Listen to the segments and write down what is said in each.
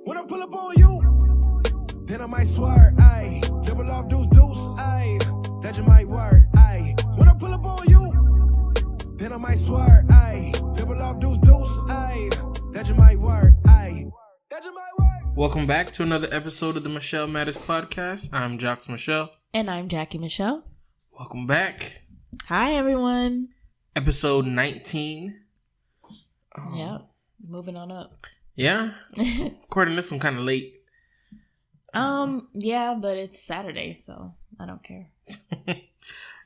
When I pull up on you, then I might swear, ayy. Dribble off deuce, ayy. That you might work, ayy. When I pull up on you, then I might swear, ayy. Dribble off deuce, ayy. That you might work, ayy. That you might work. Welcome back to another episode of the Michel Matters Podcast. I'm Jocks Michel. And I'm Jackie Michelle. Welcome back. Hi, everyone. Episode 19. Yeah, moving on up. Yeah? Recording this one kind of late. Yeah, but it's Saturday, so I don't care.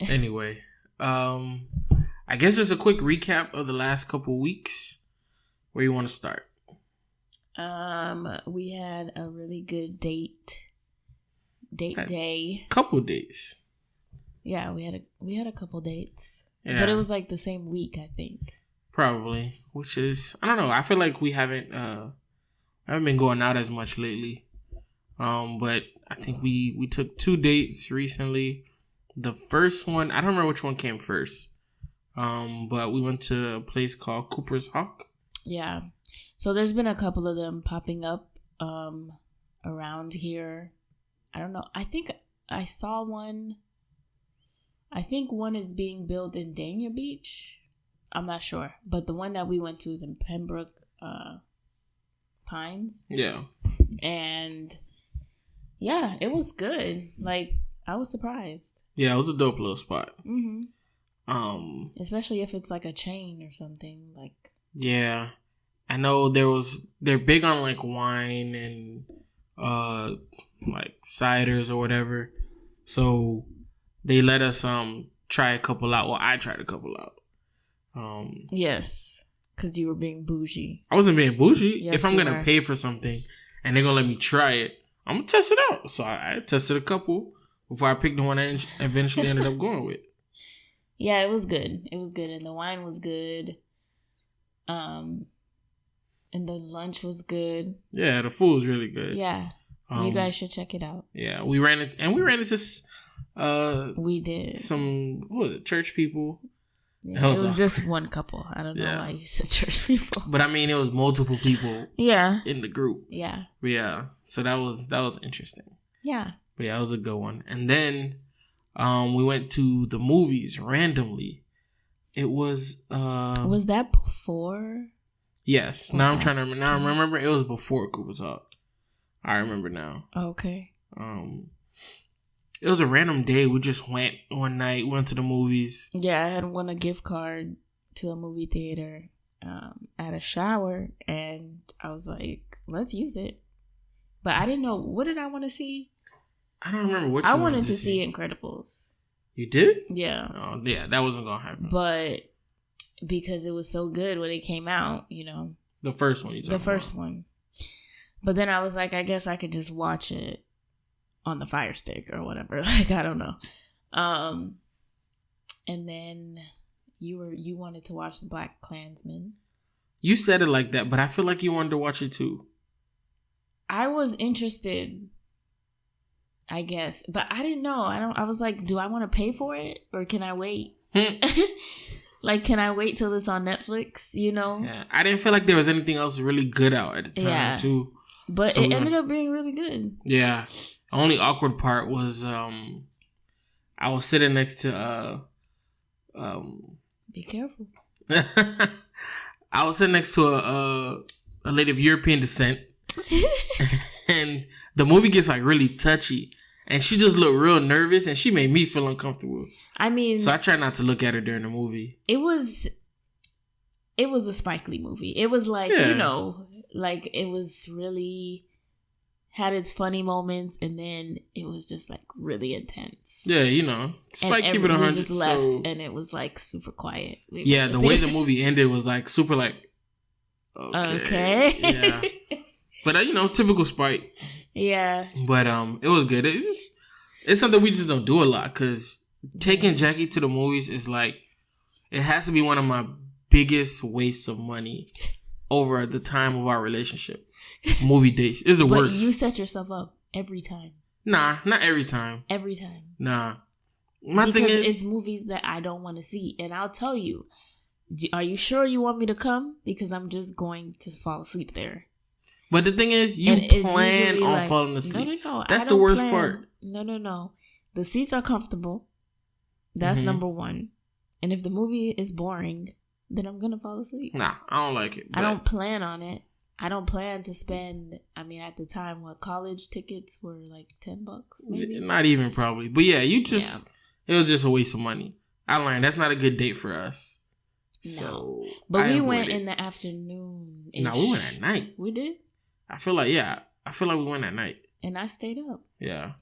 Anyway, I guess just a quick recap of the last couple weeks. Where you want to start? We had a really good date day. Couple days. Yeah, we had a couple dates. Yeah. But it was like the same week, I think. Probably, which is, I don't know. I feel like we haven't been going out as much lately. But I think we took 2 dates recently. The first one, I don't remember which one came first. But we went to a place called Cooper's Hawk. Yeah. So there's been a couple of them popping up around here. I don't know. I think I saw one. I think one is being built in Dania Beach. I'm not sure. But the one that we went to is in Pembroke Pines. Yeah. And yeah, it was good. Like, I was surprised. Yeah, it was a dope little spot. Mm-hmm. Especially if it's like a chain or something. Like. Yeah. I know they're big on like wine and like ciders or whatever. So they let us try a couple out. Well, I tried a couple out. Yes, because you were being bougie. I wasn't being bougie. Yes, if I'm gonna pay for something and they're gonna let me try it, I'm gonna test it out. So I tested a couple before I picked the one I eventually ended up going with. Yeah, it was good. It was good, and the wine was good. And the lunch was good. Yeah, the food was really good. Yeah, you guys should check it out. Yeah, we ran into we did some church people. Yeah, it was just one couple. I don't know why you said church people. But I mean, it was multiple people. Yeah. In the group. Yeah. Yeah. So that was interesting. Yeah. But yeah, it was a good one. And then we went to the movies randomly. It was was that before? Yes. Now I'm trying to remember. Now I remember it was before Cooper's Hawk. I remember now. Okay. It was a random day. We just went one night, went to the movies. Yeah, I had won a gift card to a movie theater at a shower, and I was like, let's use it. But I didn't know, what did I want to see? I don't remember what I wanted to see Incredibles. You did? Yeah. Oh, yeah, that wasn't going to happen. But because it was so good when it came out, you know. The first one you talking about. The first one. But then I was like, I guess I could just watch it on the Fire Stick or whatever. Like, I don't know. And then you wanted to watch the Black Klansmen. You said it like that, but I feel like you wanted to watch it too. I was interested, I guess, but I didn't know. I was like, do I want to pay for it or can I wait? Like, can I wait till it's on Netflix? You know? Yeah. I didn't feel like there was anything else really good out at the time too. But so it ended up being really good. Yeah. The only awkward part was I was sitting next to be careful. I was sitting next to a lady of European descent. And the movie gets like really touchy. And she just looked real nervous and she made me feel uncomfortable. I mean, so I tried not to look at her during the movie. It was a Spike Lee movie. It was like, you know, like it was really had its funny moments, and then it was just like really intense. Yeah, you know, Spike keep it 100. We just left, and it was like super quiet. Yeah, the way the movie ended was like super like okay. Yeah, but you know, typical Spike. Yeah, but it was good. It's something we just don't do a lot because taking Jackie to the movies is like it has to be one of my biggest wastes of money over the time of our relationship. Movie dates is the worst. But you set yourself up every time. Nah, not every time. Every time. Nah. My thing is, it's movies that I don't want to see, and I'll tell you, are you sure you want me to come? Because I'm just going to fall asleep there. But the thing is, you plan on falling asleep. No. That's the worst part. No. The seats are comfortable. That's number one. And if the movie is boring, then I'm going to fall asleep. Nah, I don't like it. I don't plan on it. I don't plan to spend, at the time, college tickets were like $10, maybe? Not even probably. But yeah, it was just a waste of money. I learned that's not a good date for us. No. So, but we went in the afternoon. No, we went at night. We did? I feel like we went at night. And I stayed up. Yeah.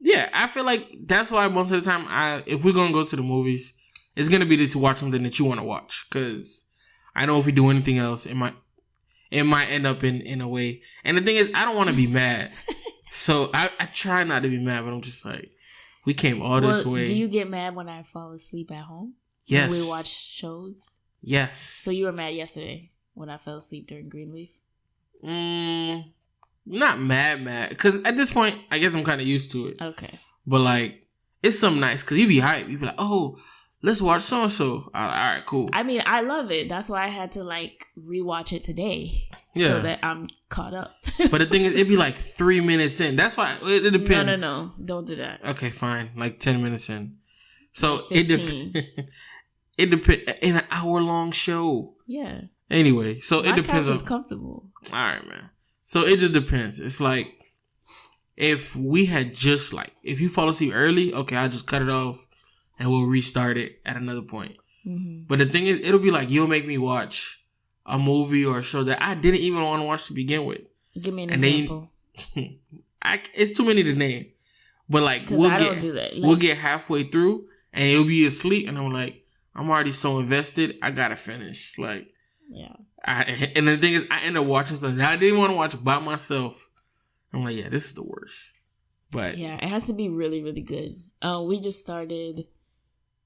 Yeah, I feel like that's why most of the time, if we're going to go to the movies, it's going to be to watch something that you want to watch. Because I know if we do anything else, it might end up in a way. And the thing is, I don't want to be mad. So I try not to be mad, but I'm just like, we came all this way. Do you get mad when I fall asleep at home? Yes. When we watch shows? Yes. So you were mad yesterday when I fell asleep during Greenleaf? Not mad. Because at this point, I guess I'm kind of used to it. Okay. But like, it's something nice. Because you be hyped. You be like, oh, let's watch so-and-so. All right, cool. I love it. That's why I had to rewatch it today. Yeah. So that I'm caught up. But the thing is, it'd be 3 minutes in. That's why it depends. No. Don't do that. Okay, fine. 10 minutes in. So 15. It depends. In an hour-long show. Yeah. Anyway, so it depends on. My couch is comfortable. All right, man. So it just depends. It's like, if we had just if you fall asleep early, okay, I'll just cut it off and we'll restart it at another point. Mm-hmm. But the thing is, it'll be you'll make me watch a movie or a show that I didn't even want to watch to begin with. Give me an example. It's too many to name. But don't do that. We'll get halfway through and you'll be asleep and I'm like, I'm already so invested. I gotta finish. Yeah. And the thing is, I end up watching stuff that I didn't want to watch by myself. I'm like, yeah, this is the worst. But yeah, it has to be really, really good. We just started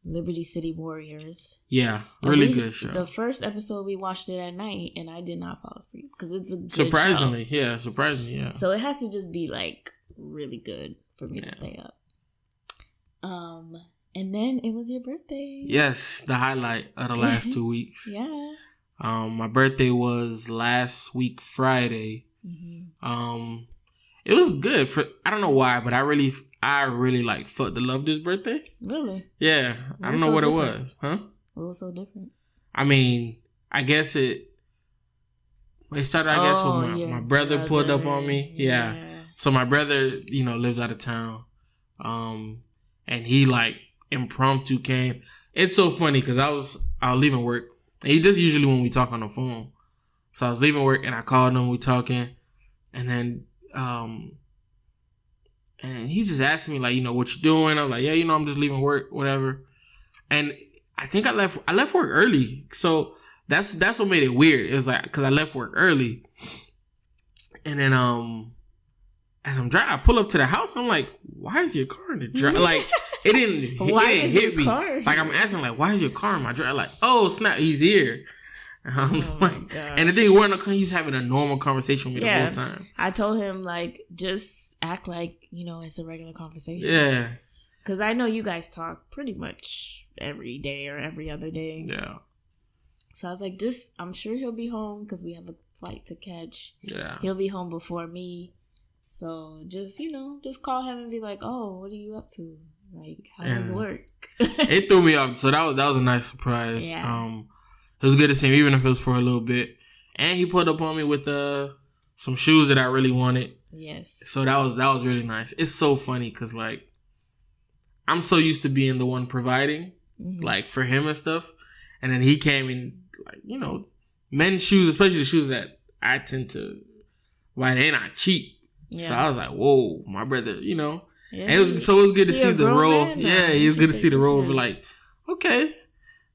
Liberty City Warriors. Yeah, really good show. The first episode we watched it at night, and I did not fall asleep because it's a good surprisingly, show. Yeah, surprisingly, yeah. So it has to just be really good for me to stay up. And then it was your birthday. Yes, the highlight of the last 2 weeks. Yeah. My birthday was last week Friday. Mm-hmm. It was good I don't know why, but I really felt the love this birthday. Really? Yeah. I don't know what different? It was. Huh? What was so different? I guess it started, when my brother pulled up on me. Yeah. So my brother, lives out of town. And he impromptu came. It's so funny because I was leaving work. And he just usually when we talk on the phone. So I was leaving work and I called him, we talking. And then and he just asked me what you doing? I was like, yeah, I'm just leaving work, whatever. And I think I left work early. So that's what made it weird. It was because I left work early. And then as I'm driving, I pull up to the house and I'm like, why is your car in the drive? It didn't hit me. I'm asking, why is your car in my drive? Oh, snap, he's here. And the thing, he's having a normal conversation with me the whole time. I told him, just act like, it's a regular conversation. Yeah. Because I know you guys talk pretty much every day or every other day. Yeah. So I was like, I'm sure he'll be home because we have a flight to catch. Yeah. He'll be home before me. So just call him and be like, oh, what are you up to? How does work? It threw me off. So that was a nice surprise. Yeah. It was good to see him, even if it was for a little bit. And he pulled up on me with some shoes that I really wanted. Yes. So that was really nice. It's so funny because I'm so used to being the one providing, for him and stuff. And then he came in, men's shoes, especially the shoes that I tend to, they're not cheap. Yeah. So I was like, whoa, my brother, Yeah, and it was good to see the role. Yeah, it was good to see the role of okay,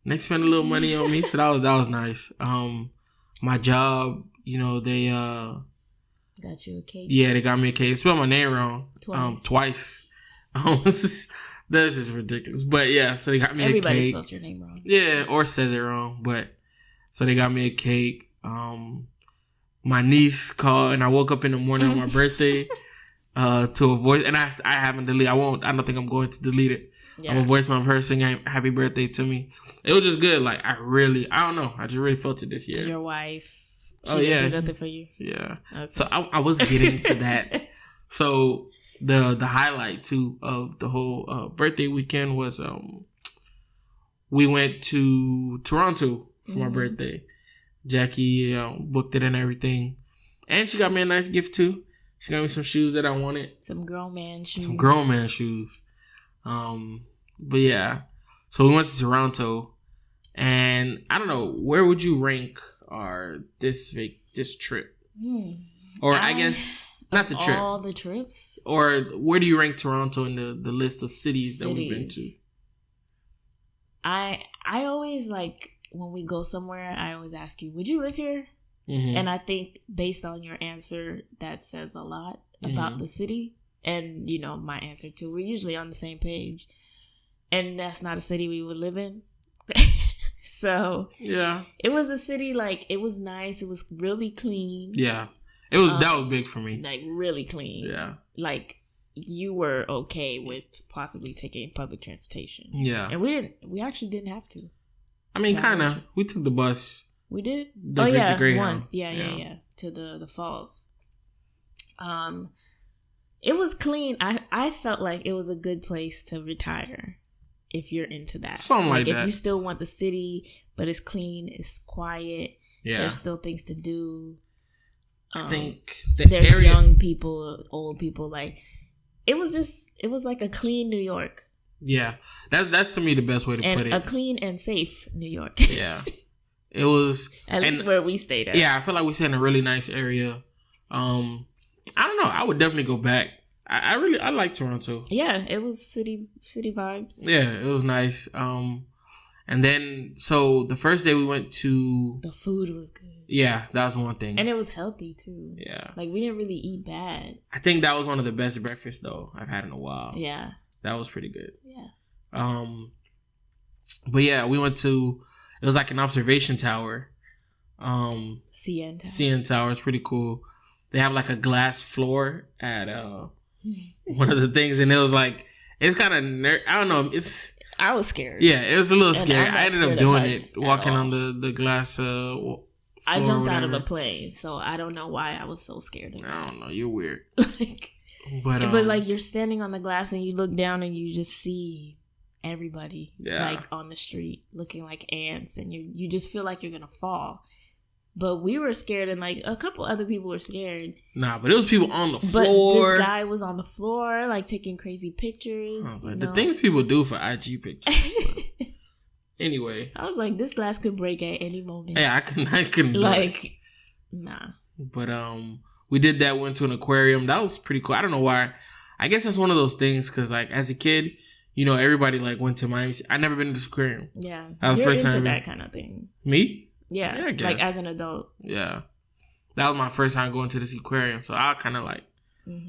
next spend a little money on me. So that was nice. My job, they got you a cake. Yeah, they got me a cake. They spelled my name wrong. Twice. That's just ridiculous. But yeah, so they got me a cake. Everybody spells your name wrong. Yeah, or says it wrong. But so they got me a cake. My niece called and I woke up in the morning on my birthday to a voice, and I haven't deleted. I don't think I'm going to delete it. a voicemail of her singing happy birthday to me. It was just good. Like, I don't know. I just really felt it this year. Your wife. She didn't do nothing for you? Yeah. Okay. So I was getting to that. So the highlight too of the whole birthday weekend was we went to Toronto for my birthday. Jackie booked it and everything, and she got me a nice gift too. She got me some shoes that I wanted. Some grown man shoes. But yeah, so we went to Toronto, and I don't know, where would you rank this trip? Or I guess not the trip. All the trips. Or where do you rank Toronto in the list of cities that we've been to? I always, like, when we go somewhere, I always ask you, would you live here? Mm-hmm. And I think based on your answer, that says a lot about the city. And, you know, my answer too. We're usually on the same page. And that's not a city we would live in. So, yeah. It was a city, like, it was nice. It was really clean. Yeah. That was big for me. Like, really clean. Yeah. Like, you were okay with possibly taking public transportation. Yeah. And we actually didn't have to. I mean, kind of. We took the bus. We did? The Greyhound. Once. Yeah. To the falls. It was clean. I felt like it was a good place to retire if you're into that. Something like that. If you still want the city, but it's clean, it's quiet. Yeah. There's still things to do. I think there's young people, old people. Like, it was like a clean New York. Yeah, that's to me the best way to put it. A clean and safe New York. Yeah, it was at least where we stayed at. Yeah, I feel like we stayed in a really nice area. I don't know. I would definitely go back. I like Toronto. Yeah, it was city vibes. Yeah, it was nice. And then so the first day we went to, the food was good. Yeah, that was one thing, and it was healthy too. Yeah, like we didn't really eat bad. I think that was one of the best breakfasts though I've had in a while. Yeah. That was pretty good. Yeah. But yeah, we went to, it was like an observation tower. CN Tower. It's pretty cool. They have like a glass floor at one of the things, and it was like, it's kind of I don't know. I was scared. Yeah, it was a little scary. I ended up doing it, walking on the glass. Floor, I jumped out of a plane, so I don't know why I was so scared of that. I don't know. You're weird. But like, you're standing on the glass and you look down and you just see everybody like on the street looking like ants, and you just feel like you're gonna fall. But we were scared, and like a couple other people were scared. Nah, but it was people on the floor. But this guy was on the floor, like taking crazy pictures. I was like, the things people do for IG pictures. Anyway, I was like, this glass could break at any moment. Yeah, I couldn't like, nah. But we did that. Went to an aquarium. That was pretty cool. I don't know why. I guess that's one of those things because, like, as a kid, you know, everybody like went to Miami. I never been to this aquarium. Yeah, that was you're first into time. That kind of thing. Me? Yeah, I guess. Like as an adult. Yeah, that was my first time going to this aquarium, so I kind of like,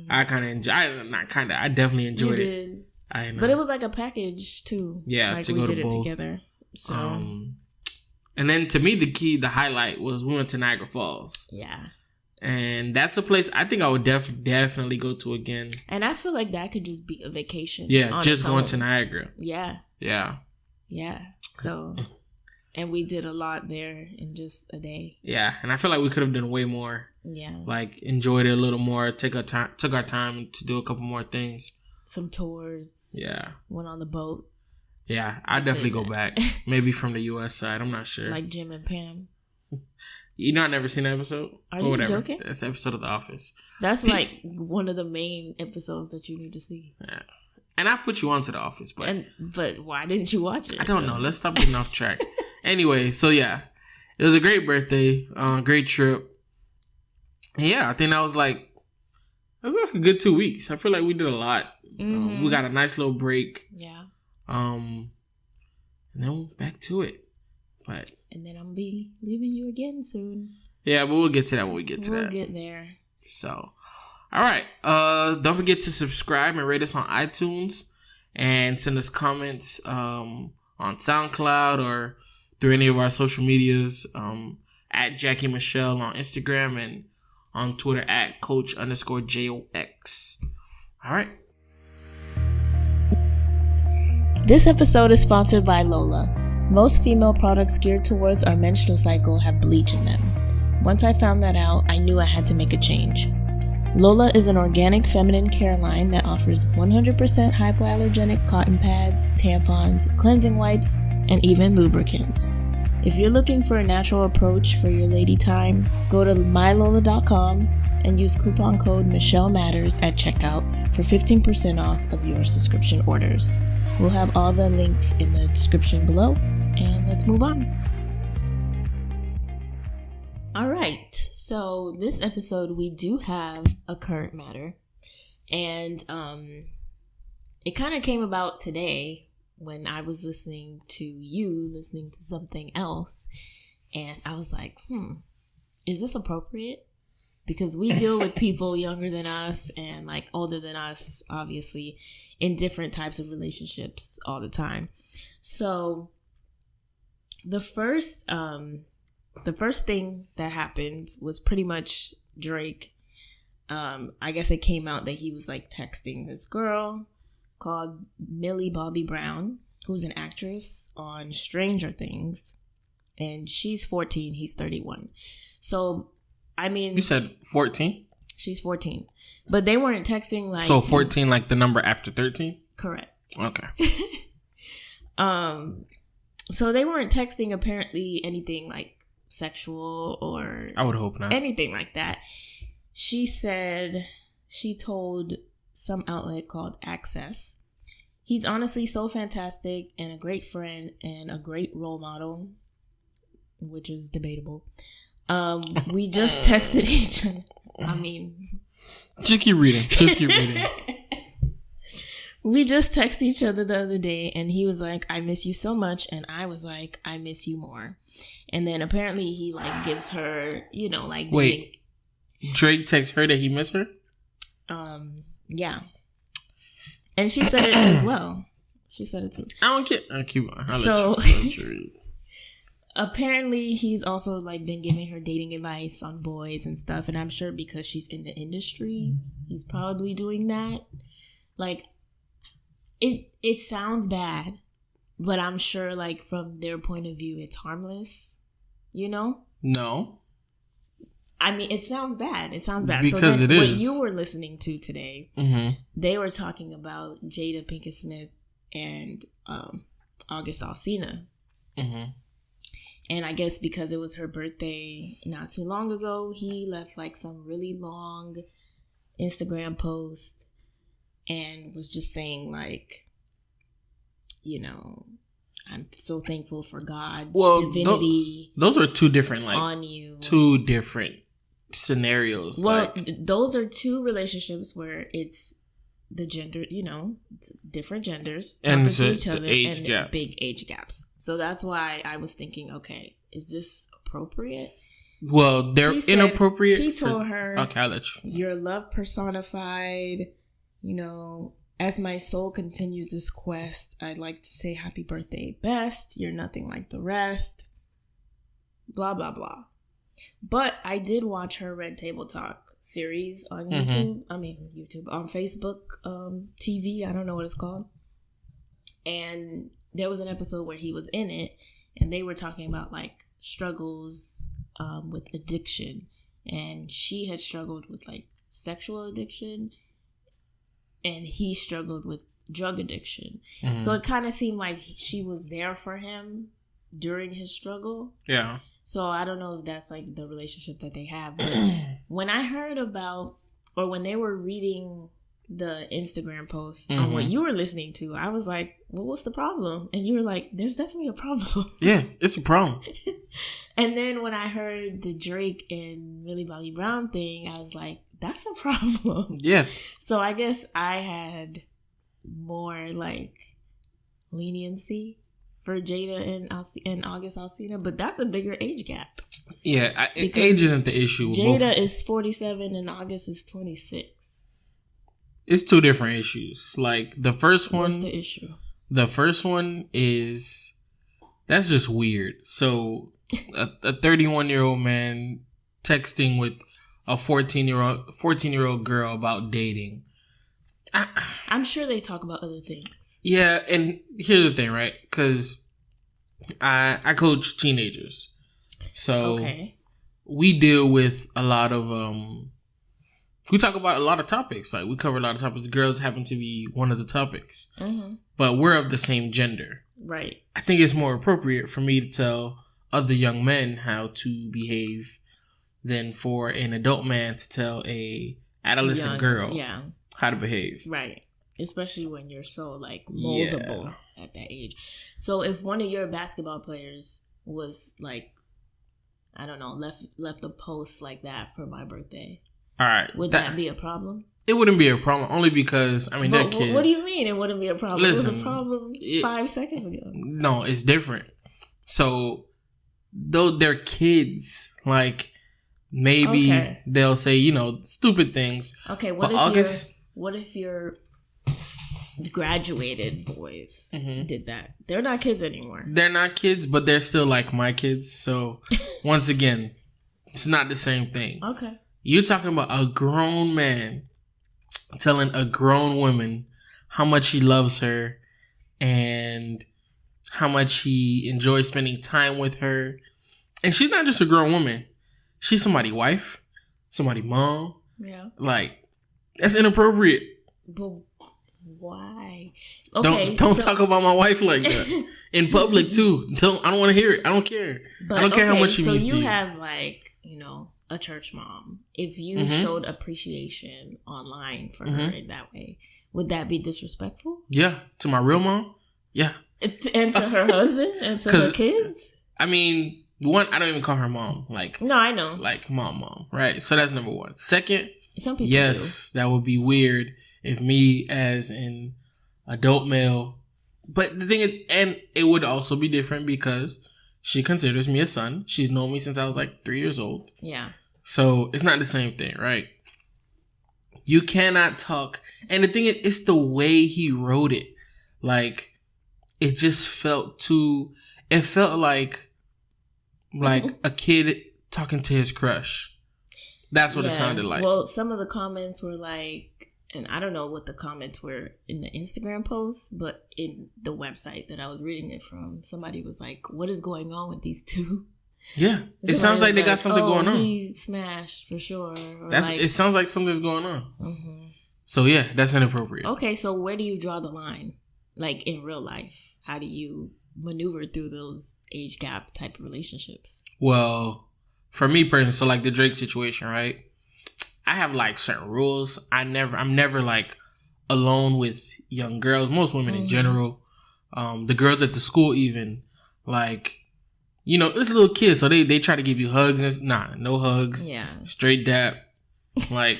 I kind of enjoy. I definitely enjoyed it. But it was like a package too. Yeah, like to go to both. It together. So. And then to me, the highlight was we went to Niagara Falls. Yeah. And that's a place I think I would definitely go to again. And I feel like that could just be a vacation. Yeah, just going to Niagara. Yeah. Yeah. Yeah. So, and we did a lot there in just a day. Yeah, and I feel like we could have done way more. Yeah. Like enjoyed it a little more. Took our time to do a couple more things. Some tours. Yeah. Went on the boat. Yeah, I'd definitely go back. Maybe from the U.S. side. I'm not sure. Like Jim and Pam. You know, I never seen that episode. Are you joking? That's an episode of The Office. That's like one of the main episodes that you need to see. Yeah. And I put you onto The Office, but why didn't you watch it? I don't know. Let's stop getting off track. Anyway, so yeah, it was a great birthday, great trip. And yeah, I think that was like a good 2 weeks. I feel like we did a lot. We got a nice little break. Yeah. And then back to it. And then I'm be leaving you again soon. Yeah, but we'll get to that when we get to that. We'll get there. So, all right. Don't forget to subscribe and rate us on iTunes, and send us comments on SoundCloud or through any of our social medias, at Jackie Michelle on Instagram and on Twitter at Coach_JOX. All right. This episode is sponsored by Lola. Most female products geared towards our menstrual cycle have bleach in them. Once I found that out, I knew I had to make a change. Lola is an organic feminine care line that offers 100% hypoallergenic cotton pads, tampons, cleansing wipes, and even lubricants. If you're looking for a natural approach for your lady time, go to mylola.com and use coupon code Michel Matters at checkout for 15% off of your subscription orders. We'll have all the links in the description below, and let's move on. All right, so this episode we do have a current matter, and it kind of came about today when I was listening to something else, and I was like, is this appropriate? Because we deal with people younger than us and like older than us, obviously, in different types of relationships all the time. So the first thing that happened was pretty much Drake. I guess it came out that he was like texting this girl called Millie Bobby Brown, who's an actress on Stranger Things, and she's 14, he's 31. So, I mean, you said 14? She's 14, but they weren't texting like. So 14, like the number after 13? Correct. Okay. So they weren't texting apparently anything like sexual or. I would hope not. Anything like that. She said she told some outlet called Access, he's honestly so fantastic and a great friend and a great role model, which is debatable. We just texted each other. I mean, just keep reading. We just texted each other the other day, and he was like, I miss you so much, and I was like, I miss you more. And then apparently he like gives her, like, wait, Drake texts her that he missed her? Yeah. And she said it as well. She said it too. I don't get. So apparently he's also like been giving her dating advice on boys and stuff, and I'm sure because she's in the industry, he's probably doing that. Like, it sounds bad, but I'm sure like from their point of view, it's harmless. No. I mean, it sounds bad. Because so it is. What you were listening to today, they were talking about Jada Pinkett Smith and August Alsina. And I guess because it was her birthday not too long ago, he left like some really long Instagram post and was just saying like, I'm so thankful for God's divinity. Those are two different, like, on you. Two different scenarios. Well, those are two relationships where it's the gender, it's different genders talking and to each other age gap. Big age gaps. So that's why I was thinking, okay, is this appropriate? Well, they're inappropriate. He told her, okay, I'll let you. Your love personified, as my soul continues this quest, I'd like to say happy birthday best. You're nothing like the rest. Blah, blah, blah. But I did watch her Red Table Talk series on YouTube. On Facebook TV. I don't know what it's called. And there was an episode where he was in it, and they were talking about like struggles with addiction. And she had struggled with like sexual addiction, and he struggled with drug addiction. So it kind of seemed like she was there for him during his struggle. Yeah. So I don't know if that's like the relationship that they have. But when I heard about, or when they were reading the Instagram post on what you were listening to, I was like, well, what's the problem? And you were like, there's definitely a problem. Yeah, it's a problem. And then when I heard the Drake and Millie Bobby Brown thing, I was like, that's a problem. Yes. So I guess I had more like leniency for Jada and August Alsina, but that's a bigger age gap. Yeah, age isn't the issue. Jada is 47 and August is 26. It's two different issues. Like the first one. What's the issue? The first one is that's just weird. So a 31-year-old man texting with a 14-year-old girl about dating. I'm sure they talk about other things. Yeah, and here's the thing, right? Because I coach teenagers, so we deal with a lot of we talk about a lot of topics. Like we cover a lot of topics. Girls happen to be one of the topics, but we're of the same gender. Right. I think it's more appropriate for me to tell other young men how to behave than for an adult man to tell a adolescent girl how to behave. Right. Especially when you're so like moldable at that age. So if one of your basketball players was like, I don't know, left a post like that for my birthday, all right, would that be a problem? It wouldn't be a problem, only because, I mean, they're kids. What do you mean it wouldn't be a problem? Listen, it was a problem 5 seconds ago. No, it's different. So, though they're kids, like, maybe they'll say, you know, stupid things. Okay, what if your graduated boys did that? They're not kids anymore. They're not kids, but they're still like my kids. So, once again, it's not the same thing. Okay. You're talking about a grown man telling a grown woman how much he loves her and how much he enjoys spending time with her. And she's not just a grown woman. She's somebody's wife, somebody's mom. Yeah. Like, that's inappropriate. But why? Okay, don't talk about my wife like that. In public, too. I don't want to hear it. I don't care. But, I don't care how much she means to you. So you have, like, you know, a church mom. If you showed appreciation online for her in that way, would that be disrespectful? Yeah. To my real mom? Yeah. And to her husband? And to her kids? I mean, one, I don't even call her mom. Like, no, I know. Like mom. Right? So that's number one. Second, some people yes, that would be weird if me as an adult male. But the thing is, and it would also be different because she considers me a son. She's known me since I was like 3 years old. Yeah. So it's not the same thing, right? You cannot talk. And the thing is, it's the way he wrote it. Like, it just felt too... It felt like a kid talking to his crush. That's what it sounded like. Well, some of the comments were like... And I don't know what the comments were in the Instagram post, but in the website that I was reading it from, somebody was like, what is going on with these two? Yeah. It sounds like they got something going on. He smashed for sure. It sounds like something's going on. So yeah, that's inappropriate. Okay, so where do you draw the line? Like in real life, how do you maneuver through those age gap type of relationships? Well, for me personally, so like the Drake situation, right? I have like certain rules. I'm never like alone with young girls. Most women in general, the girls at the school even, like, you know, it's little kids, so they try to give you hugs and no hugs. Yeah, straight dap. Like,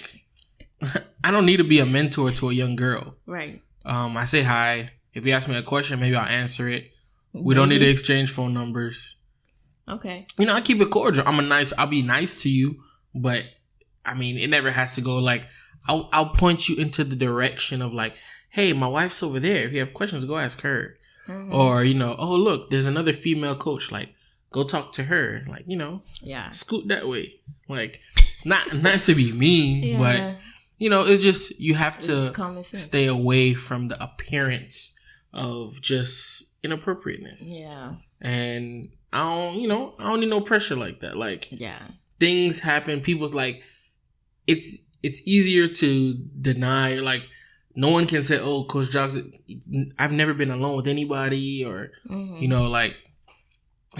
I don't need to be a mentor to a young girur. Right. I say hi. If you ask me a question, maybe I'll answer it. We don't need to exchange phone numbers. Okay. You know, I keep it cordial. I'll be nice to you, but I mean, it never has to go like, I'll point you into the direction of like, hey, my wife's over there. If you have questions, go ask her. Or, you know, oh, look, there's another female coach. Like, go talk to her. Like, you know, scoot that way. Like, not to be mean, but, you know, it's just, you have to stay away from the appearance of just inappropriateness. Yeah. And I don't need no pressure like that. Like, things happen. People's like, it's easier to deny. Like, no one can say, oh, Coach Jocks, I've never been alone with anybody, or you know, like,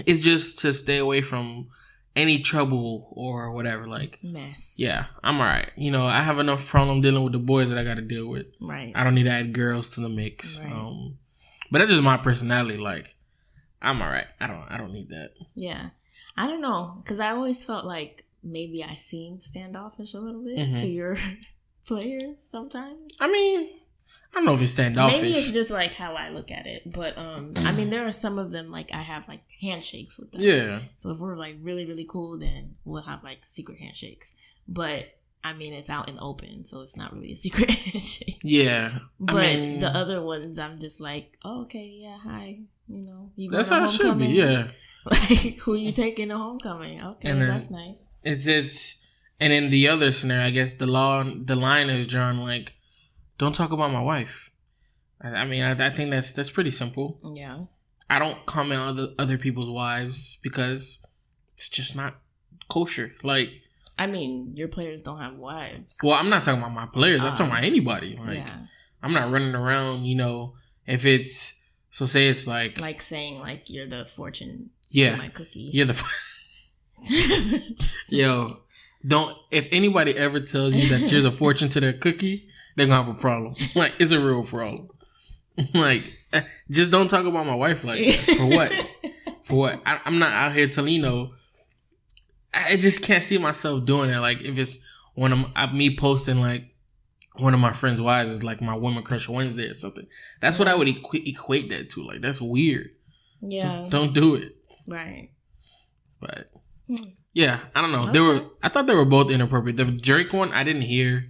it's just to stay away from any trouble or whatever. Like, mess. Yeah, I'm all right. You know, I have enough problem dealing with the boys that I got to deal with. Right. I don't need to add girls to the mix. Right. But that's just my personality. Like, I'm all right. I don't need that. Yeah, I don't know, because I always felt like maybe I seem standoffish a little bit to your players sometimes. I mean, I don't know if it's standoffish. Maybe it's just like how I look at it. But I mean, there are some of them, like, I have like handshakes with them. Yeah. So if we're like really, really cool, then we'll have like secret handshakes. But I mean, it's out in the open, so it's not really a secret handshake. Yeah. But the other ones, I'm just like, oh, okay, yeah, hi. You know, you that's how it should be. Yeah. Like, who you taking to homecoming? Okay, and that's nice. It's and in the other scenario, I guess the line is drawn like, don't talk about my wife. I mean, I think that's pretty simple. Yeah. I don't comment on other people's wives because it's just not kosher. Like, I mean, your players don't have wives. well, I'm not talking about my players. I'm talking about anybody. Like, yeah. I'm not running around, if it's, so say it's like saying like you're the fortune yeah, for my cookie. You're the yo, if anybody ever tells you that you're the fortune to their cookie, they're gonna have a problem. Like, it's a real problem. Like, just don't talk about my wife like that. For what? For what? I'm not out here telling I just can't see myself doing that. Like, if it's one of me posting like one of my friends' wives is like my Woman Crush Wednesday or something. That's what I would equate that to. Like, that's weird. Yeah. Don't do it. Right. But yeah, I don't know. Okay. I thought they were both inappropriate. The Drake one I didn't hear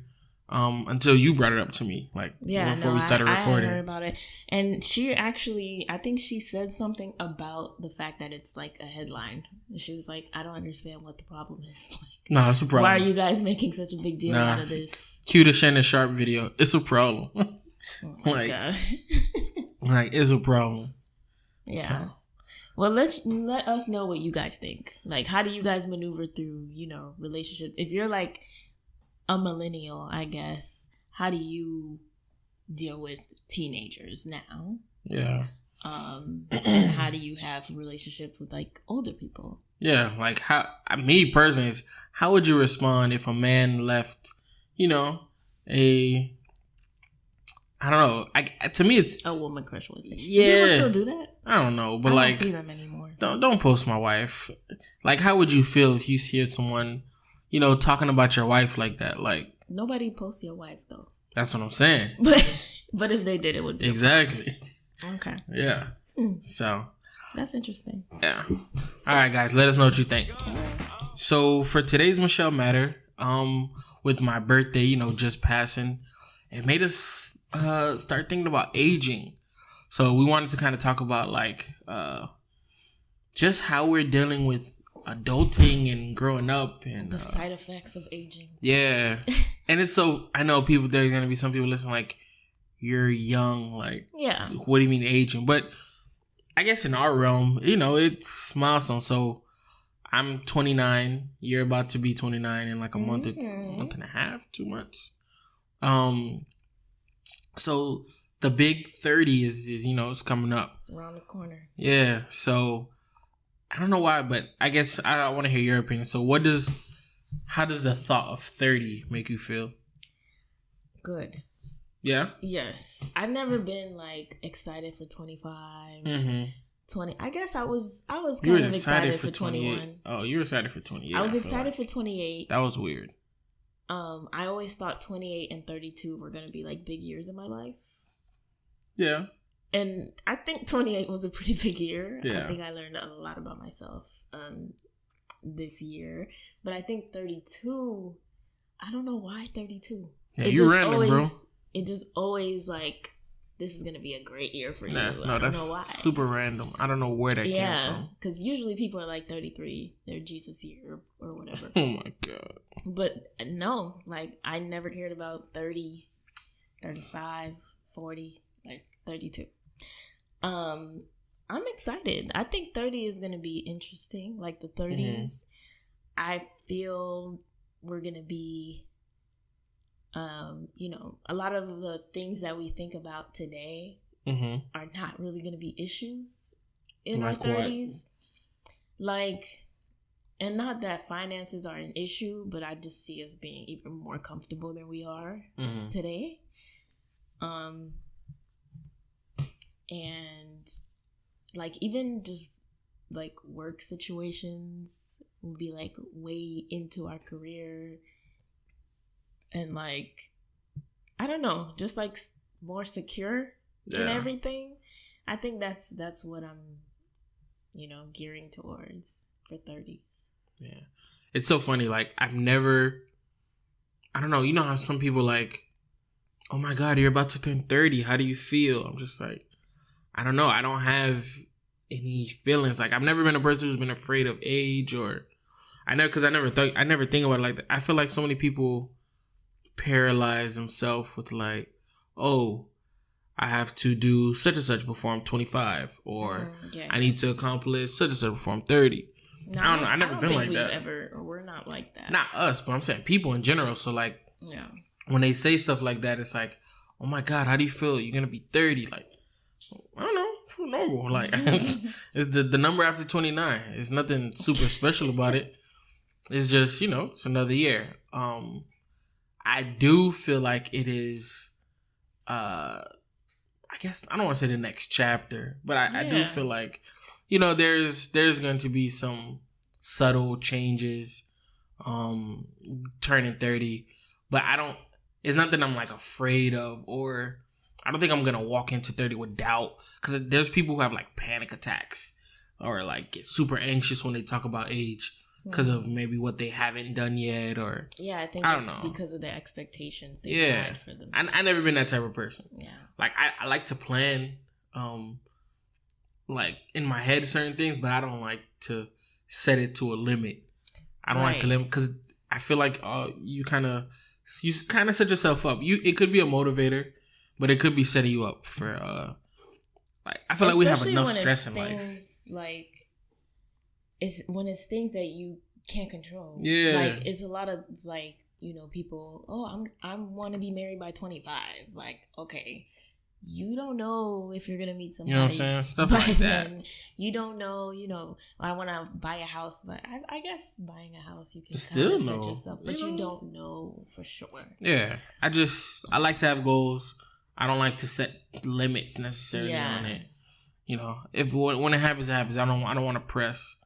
until you brought it up to me. Like, before we started recording. I heard about it. And she actually, I think she said something about the fact that it's like a headline. And she was like, I don't understand what the problem is. Like, no, it's a problem. Why are you guys making such a big deal out of this? Cue the Shannon Sharp video. It's a problem. Oh my God. Like, it's a problem. Yeah. So. Well, let us know what you guys think. Like, how do you guys maneuver through, relationships? If you're like a millennial, I guess, how do you deal with teenagers now? Yeah. And how do you have relationships with like older people? Yeah, like me personally, how would you respond if a man left, I don't know. To me, it's a Woman Crush Wednesday. Yeah, do people still do that? I don't know, but I don't see them anymore. Don't post my wife. Like, how would you feel if you hear someone, talking about your wife like that? Like, nobody posts your wife though. That's what I'm saying. But if they did, it would be exactly. Okay. Yeah. So that's interesting. Yeah. All right, guys, let us know what you think. So for today's Michel Matter, with my birthday, just passing, it made us start thinking about aging. So we wanted to kind of talk about like just how we're dealing with adulting and growing up and the side effects of aging. Yeah. And it's so, I know there's gonna be some people listening like, you're young, like, yeah, what do you mean aging? But I guess in our realm, it's milestone. So I'm 29. You're about to be 29 in like a month and a half, 2 months. So the big 30 is it's coming up around the corner. Yeah. So I don't know why, but I guess I want to hear your opinion. So how does the thought of 30 make you feel? Good. Yeah? Yes. I've never been like excited for 25. 20. I guess I was kind of excited for 21. Oh, you were excited for 28. I was excited for 28. That was weird. I always thought 28 and 32 were going to be like big years in my life. Yeah. And I think 28 was a pretty big year. Yeah. I think I learned a lot about myself this year. But I think 32, I don't know why 32. Yeah, you're random, bro. It just always like, this is going to be a great year for you. No, that's super random. I don't know where that came from. Yeah, because usually people are like 33, their Jesus year or whatever. Oh my God. But no, like I never cared about 30, 35, 40, like 32. I'm excited. I think 30 is going to be interesting. Like the 30s, I feel we're going to be, a lot of the things that we think about today are not really going to be issues in our 30s. What? Like, and not that finances are an issue, but I just see us being even more comfortable than we are today. And like even just like work situations will be like way into our career. And like, I don't know, just like more secure in everything. I think that's what I'm, gearing towards for 30s. Yeah. It's so funny. Like I don't know. You know how some people like, oh my God, you're about to turn 30. How do you feel? I'm just like, I don't know. I don't have any feelings. Like I've never been a person who's been afraid of age I never think about it like that. I feel like so many people paralyze themselves with like, oh, I have to do such and such before I'm 25, or I need to accomplish such and such before I'm 30. No, I don't know. I've never been like that. We're not like that. Not us, but I'm saying people in general. So like, when they say stuff like that, it's like, oh my God, how do you feel? You're gonna be 30? Like, I don't know. Normal. Like, it's the number after 29. There's nothing super special about it. It's just, it's another year. I do feel like it is, I guess, I don't want to say the next chapter, but I do feel like, there's going to be some subtle changes, turning 30, but it's not that I'm like afraid of, or I don't think I'm going to walk into 30 with doubt, because there's people who have like panic attacks or like get super anxious when they talk about age because of maybe what they haven't done yet, or I think I don't know, because of the expectations they had for them. I never been that type of person. Yeah, like I like to plan, like in my head certain things, but I don't like to set it to a limit. I don't like to limit, because I feel like you kind of set yourself up. It could be a motivator, but it could be setting you up for like, I feel like we have enough stress in life. Like, it's when it's things that you can't control. Yeah. Like, it's a lot of like, people, I want to be married by 25. Like, okay, you don't know if you're gonna meet somebody. You know what I'm saying? Stuff like that. You don't know. I want to buy a house, but I guess buying a house you can still set know yourself, but you don't know for sure. Yeah, I like to have goals. I don't like to set limits necessarily on it. If when it happens, it happens. I don't want to press.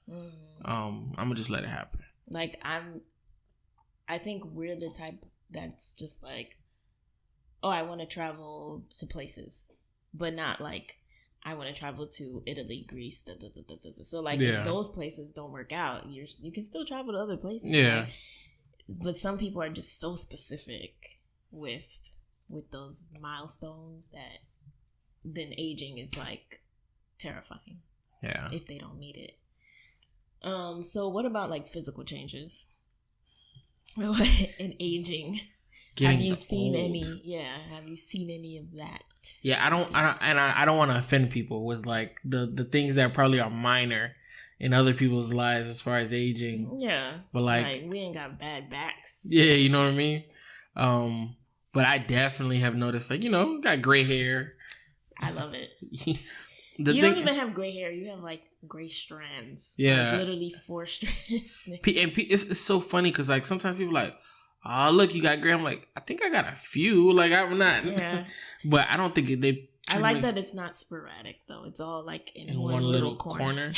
I'm gonna just let it happen. Like, I think we're the type that's just like, oh, I want to travel to places, but not like I want to travel to Italy, Greece. So like, if those places don't work out, you can still travel to other places. Yeah. Right? But some people are just so specific with those milestones that then aging is like terrifying. Yeah. If they don't meet it. So what about like physical changes in aging? Have you seen any? Yeah, have you seen any of that? Yeah, I don't want to offend people with like the things that probably are minor in other people's lives as far as aging. Yeah, but like we ain't got bad backs. Yeah, you know what I mean. But I definitely have noticed, like, got gray hair. I love it. You don't even have gray hair. You have like gray strands. Yeah, like, literally 4 strands. And it's so funny because like sometimes people are like, oh, look, you got gray. I'm like, I think I got a few. Like, I'm not. Yeah. But I don't think they. I like that it's not sporadic though. It's all like in one little corner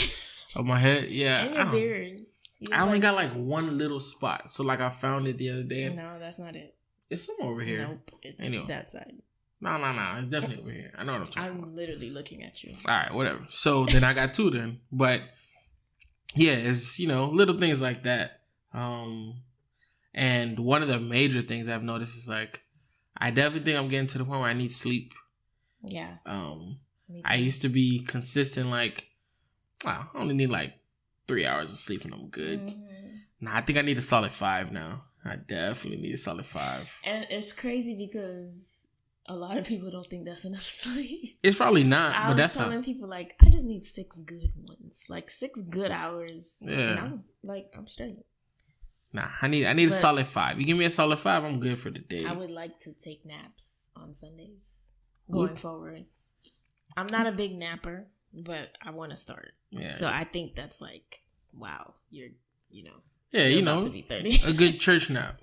of my head. Yeah. And your beard. I only got like one little spot. So like I found it the other day. No, that's not it. It's somewhere over here. Nope. It's that side. No. It's definitely over here. I know what I'm talking about. I'm literally looking at you. All right, whatever. So then I got 2 then. But yeah, it's, little things like that. And one of the major things I've noticed is like, I definitely think I'm getting to the point where I need sleep. Yeah. I used to be consistent, like, wow, I only need like 3 hours of sleep and I'm good. Mm-hmm. Nah, I think I need a solid 5 now. I definitely need a solid 5. And it's crazy because a lot of people don't think that's enough sleep. It's probably not, but that's telling people like, I just need 6 good ones, like 6 good hours. Yeah. And I'm straight. Nah, I need a solid 5. You give me a solid 5, I'm good for the day. I would like to take naps on Sundays going forward. I'm not a big napper, but I want to start. Yeah. So I think that's like, wow, you're about to be 30. A good church nap.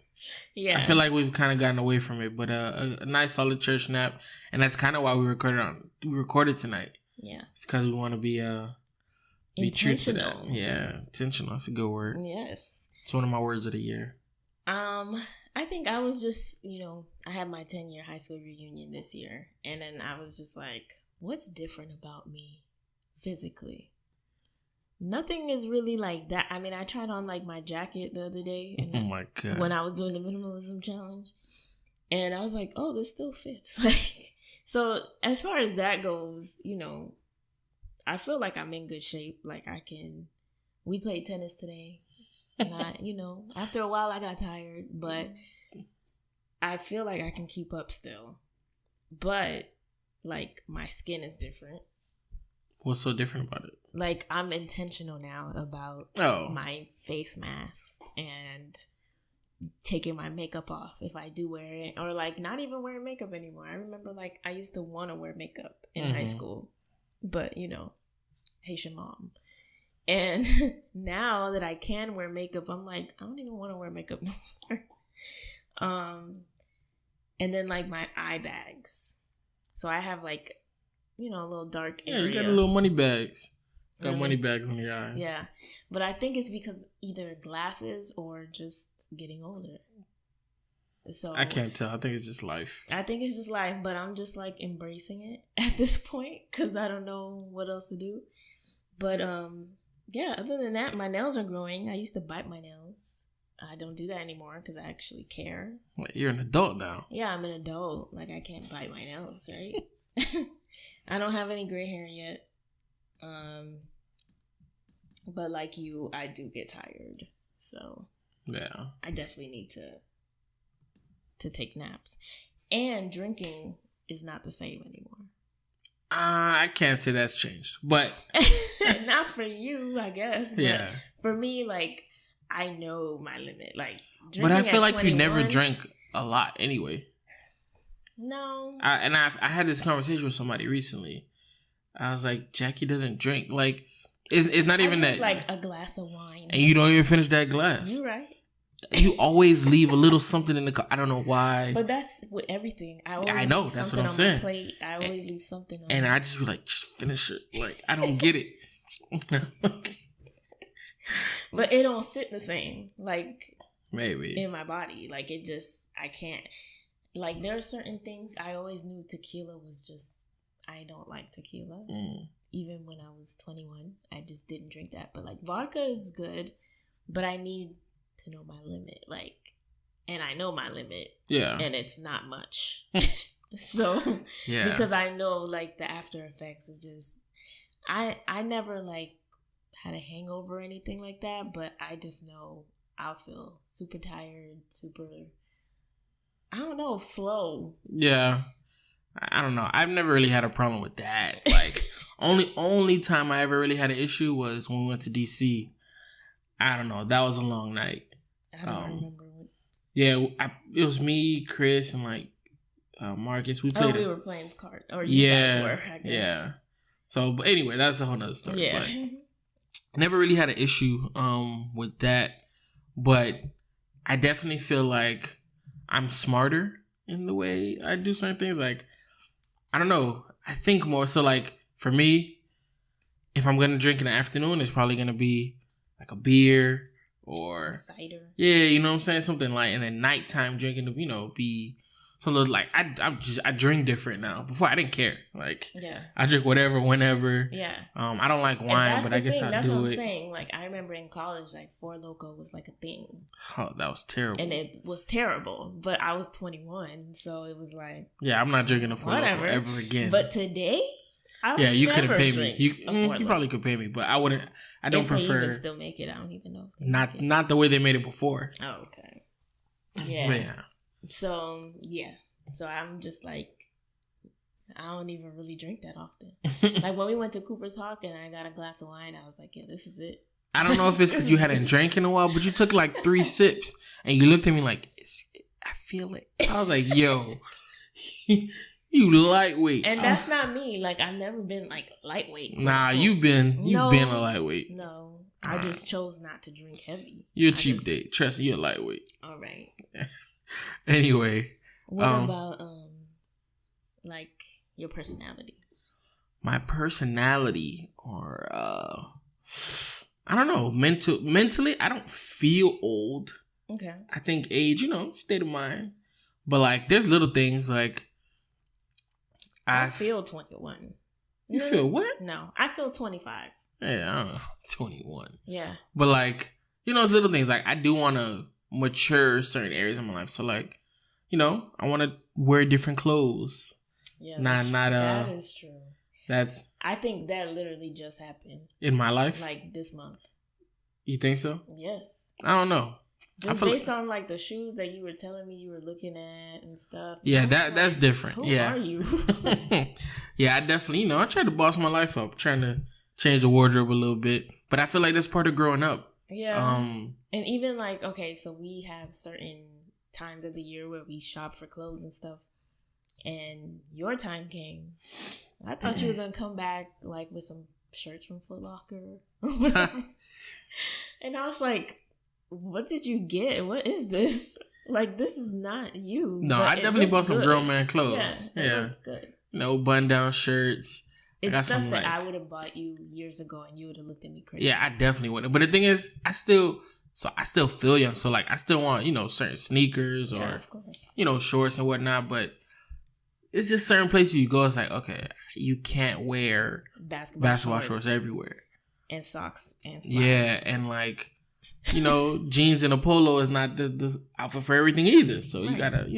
Yeah. I feel like we've kind of gotten away from it, but a nice solid church nap, and that's kind of why we recorded tonight. Yeah. It's because we want to be true to that. Yeah, intentional. That's a good word. Yes. It's one of my words of the year. I think I was just, I had my 10-year high school reunion this year, and then I was just like, what's different about me physically? Nothing is really like that. I mean, I tried on like my jacket the other day. Oh my God. When I was doing the minimalism challenge, and I was like, oh, this still fits. Like, so as far as that goes, I feel like I'm in good shape. Like we played tennis today. And after a while I got tired, but I feel like I can keep up still. But like my skin is different. What's so different about it? Like I'm intentional now about my face mask and taking my makeup off if I do wear it, or like not even wearing makeup anymore. I remember like I used to want to wear makeup in high school, but you know, Haitian mom. And now that I can wear makeup, I'm like, I don't even want to wear makeup no more. And then like my eye bags. So I have like, you know, a little dark area. Yeah, you got a little money bags. Got money bags in your eyes. Yeah. But I think it's because either glasses or just getting older. So I can't tell. I think it's just life. I think it's just life, but I'm just like embracing it at this point because I don't know what else to do. But yeah, other than that, my nails are growing. I used to bite my nails. I don't do that anymore because I actually care. Wait, you're an adult now. Yeah, I'm an adult. Like, I can't bite my nails, right? I don't have any gray hair yet. But like you, I do get tired. So yeah, I definitely need to take naps. And drinking is not the same anymore. I can't say that's changed, but not for you, I guess. But yeah, for me, like I know my limit. Like, but I feel like 21, you never drank a lot anyway. No, I had this conversation with somebody recently. I was like, Jackie doesn't drink. Like, it's not even that. Like a glass of wine, and you don't even finish that glass. You're right. You always leave a little something in the cup. I don't know why. But that's with everything. I know. That's what I'm saying. Plate. I always leave something on. And I just be like, just finish it. Like, I don't get it. But it don't sit the same. Like, maybe. In my body. Like, it just, I can't. Like, there are certain things I always knew tequila was just, I don't like tequila. Even when I was 21, I just didn't drink that. But, like, vodka is good. But I need to know my limit, like, and I know my limit, and it's not much. So because I know like the after effects is just I never like had a hangover or anything like that, but I just know I'll feel super tired, super, I don't know, slow. I don't know, I've never really had a problem with that. Like only time I ever really had an issue was when we went to DC. I don't know. That was a long night. I don't remember what. Yeah, it was me, Chris, and like Marcus. We played. We were playing cards, or you guys were, I guess. Yeah. So, but anyway, that's a whole nother story. Yeah. But never really had an issue with that, but I definitely feel like I'm smarter in the way I do certain things. Like, I don't know. I think more so like for me, if I'm gonna drink in the afternoon, it's probably gonna be like a beer or cider. Yeah, you know what I'm saying? Something like, and then nighttime drinking to, you know, be something like, I drink different now. Before I didn't care. Like, I drink whatever, whenever. Yeah. I don't like wine, but I guess I do it. That's what I'm saying. Like, I remember in college, like, Four Loko was like a thing. Oh, that was terrible. And it was terrible. But I was 21, so it was like, yeah, I'm not drinking a Four Loko ever again. But today, you couldn't pay me. You probably could pay me, but I wouldn't. I don't prefer. They even still make it. I don't even know. Not the way they made it before. Oh, okay. Yeah. But yeah. So so I'm just like, I don't even really drink that often. Like when we went to Cooper's Hawk and I got a glass of wine, I was like, yeah, this is it. I don't know if it's because you hadn't drank in a while, but you took like 3 sips and you looked at me like, I feel it. I was like, yo. You lightweight. And that's not me. Like, I've never been, like, lightweight. Nah, you've been a lightweight. No. I just chose not to drink heavy. You're a cheap date. Trust me, you're a lightweight. All right. Anyway. What about, like, your personality? My personality, or, I don't know. Mentally, I don't feel old. Okay. I think age, you know, state of mind. But, like, there's little things, like, I feel 21. You feel what? No, I feel 25. Yeah, I don't know. 21. Yeah. But like, you know, it's little things. Like, I do want to mature certain areas of my life. So like, you know, I want to wear different clothes. Yeah. That is true. I think that literally just happened. In my life? Like this month. You think so? Yes. I don't know. Just based on like the shoes that you were telling me you were looking at and stuff. Yeah, that's different. Who yeah. are you? Yeah, I definitely, I tried to boss my life up, trying to change the wardrobe a little bit. But I feel like that's part of growing up. Yeah. And even like, okay, so we have certain times of the year where we shop for clothes and stuff. And your time came. I thought you were going to come back like with some shirts from Foot Locker or whatever. And I was like, what did you get? What is this? Like, this is not you. No, I definitely bought some grown man clothes. Yeah. It's good. Button down shirts. It's stuff that I would have bought you years ago and you would have looked at me crazy. Yeah, I definitely would have. But the thing is, I still feel young. So like, I still want, certain sneakers or, of course. Shorts and whatnot. But it's just certain places you go. It's like, okay, you can't wear basketball shorts everywhere. And socks and slides. Yeah, and like, jeans and a polo is not the outfit for everything either. So you gotta,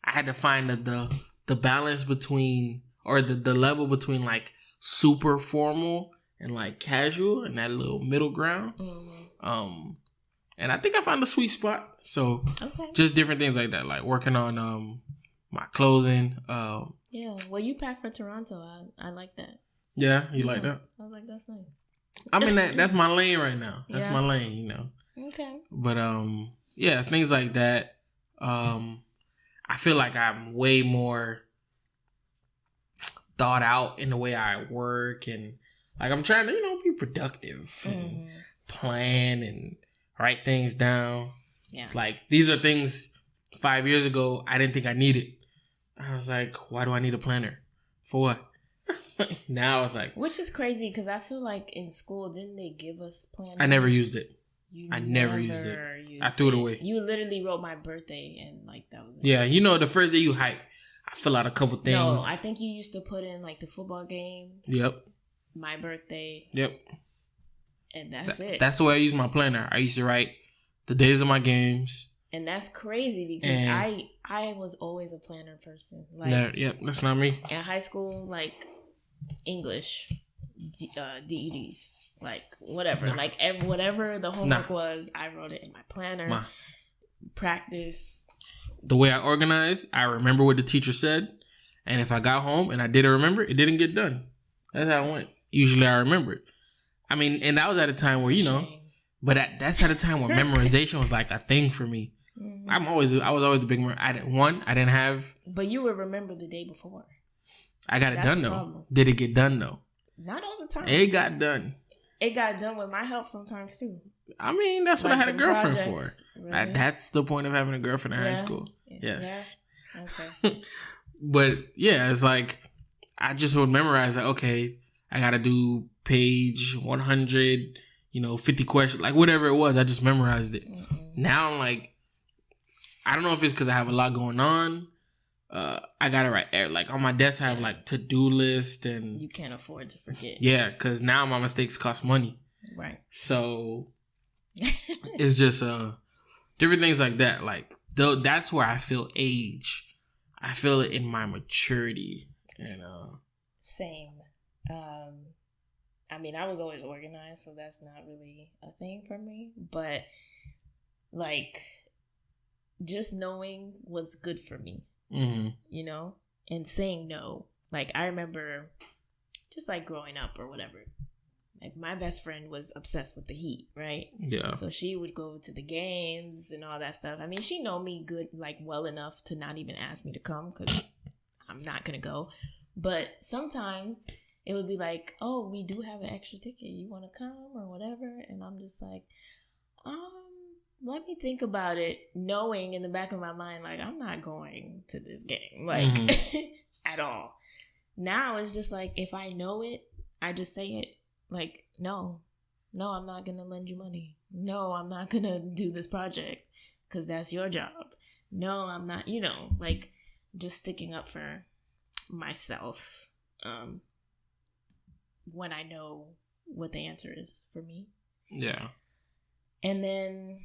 I had to find the balance between, or the level between like super formal and like casual and that little middle ground. Mm-hmm. And I think I found the sweet spot. So just different things like that, like working on my clothing. Yeah, well, you packed for Toronto. I like that. Yeah, you like that? I was like, that's nice. I mean, that's my lane right now. That's my lane, Okay. But yeah, things like that. I feel like I'm way more thought out in the way I work, and like I'm trying to, be productive and plan and write things down. Yeah. Like these are things 5 years ago I didn't think I needed. I was like, why do I need a planner? For what? Now it's like, which is crazy because I feel like in school, didn't they give us planners? I never used it. I never used it. I threw it away. You literally wrote my birthday and like that was it. Yeah, the first day you hype, I fill out a couple things. No, I think you used to put in like the football games. Yep. My birthday. Yep. And that's it. That's the way I use my planner. I used to write the days of my games. And that's crazy because I was always a planner person. Like, yep, that's not me. In high school, like English, DEDs, like whatever, whatever the homework was, I wrote it in my planner. Practice. The way I organized, I remember what the teacher said, and if I got home and I didn't remember, it didn't get done. That's how it went. Usually, I remembered. I mean, and that was at a time where but that's at a time where memorization was like a thing for me. Mm-hmm. I was always a big. I didn't have. But you would remember the day before. I got it done though. Problem. Did it get done though? Not all the time. It got done. It got done with my help sometimes too. I mean, that's what I had a girlfriend for. Really? That's the point of having a girlfriend in high school. Yes. Yeah. Okay. But yeah, it's like I just would memorize like, okay, I gotta do page 100, 50 questions, like whatever it was. I just memorized it. Mm-mm. Now I'm like, I don't know if it's because I have a lot going on. I gotta write like on my desk. I have like to-do list, and you can't afford to forget. Yeah, because now my mistakes cost money. Right. So it's just different things like that. Like that's where I feel age. I feel it in my maturity. And same. I mean, I was always organized, so that's not really a thing for me. But like, just knowing what's good for me. Mm-hmm. And saying no. Like, I remember just like growing up or whatever, like my best friend was obsessed with the Heat, right? Yeah. So she would go to the games and all that stuff. I mean, she know me good, like well enough to not even ask me to come because I'm not gonna go. But sometimes it would be like, oh, we do have an extra ticket, you want to come or whatever? And I'm just like, let me think about it, knowing in the back of my mind, like, I'm not going to this game, like, at all. Now it's just like, if I know it, I just say it. Like, no, I'm not going to lend you money. No, I'm not going to do this project because that's your job. No, I'm not, like, just sticking up for myself when I know what the answer is for me. Yeah. And then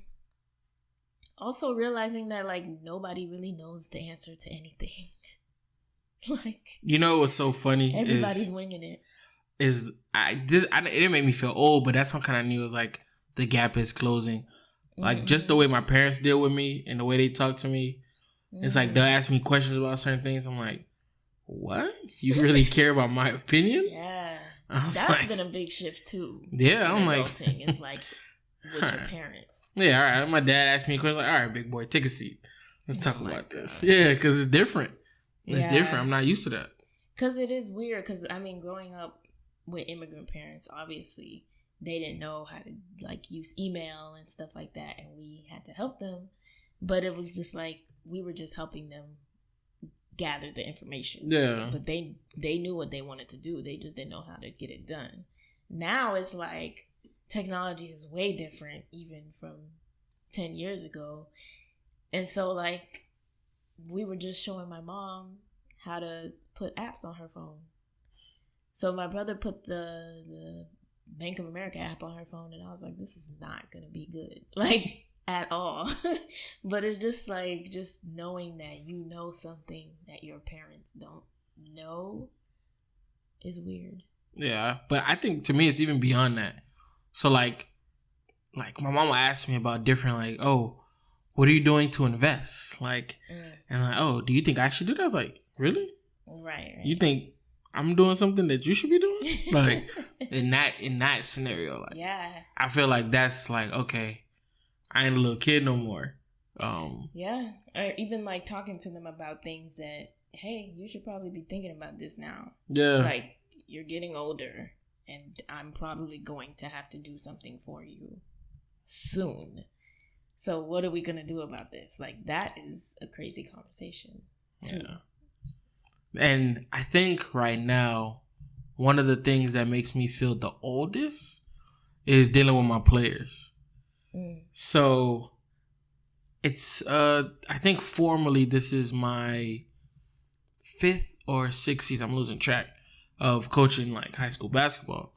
also realizing that, like, nobody really knows the answer to anything. Like, what's so funny? Everybody's winging it. It didn't make me feel old, but that's what kind of knew. It was like the gap is closing. Like, just the way my parents deal with me and the way they talk to me. It's like, they'll ask me questions about certain things. I'm like, what? You really care about my opinion? Yeah. That's like, been a big shift, too. Yeah, I'm like... It's like, with your parents. Yeah, all right. My dad asked me a question, like, all right, big boy, take a seat. Let's talk about this. Yeah, because it's different. It's different. I'm not used to that. Because it is weird. Because, I mean, growing up with immigrant parents, obviously, they didn't know how to, like, use email and stuff like that. And we had to help them. But it was just like, we were just helping them gather the information. Yeah. But they knew what they wanted to do. They just didn't know how to get it done. Now it's like, technology is way different even from 10 years ago. And so, like, we were just showing my mom how to put apps on her phone. So my brother put the Bank of America app on her phone, and I was like, this is not going to be good. Like, at all. But it's just like, just knowing that you know something that your parents don't know is weird. Yeah, but I think, to me, it's even beyond that. So, like my mama asked me about different, like, oh, what are you doing to invest? Like, and like, oh, do you think I should do that? I was like, really? Right. You think I'm doing something that you should be doing? Like, in that scenario, like, yeah, I feel like that's like, okay, I ain't a little kid no more. Yeah, or even like talking to them about things that, hey, you should probably be thinking about this now. Yeah, like, you're getting older. And I'm probably going to have to do something for you soon. So what are we going to do about this? Like, that is a crazy conversation, too. Yeah. And I think right now, one of the things that makes me feel the oldest is dealing with my players. So it's, I think formally this is my 5th or 6th season. I'm losing track. Of coaching like high school basketball.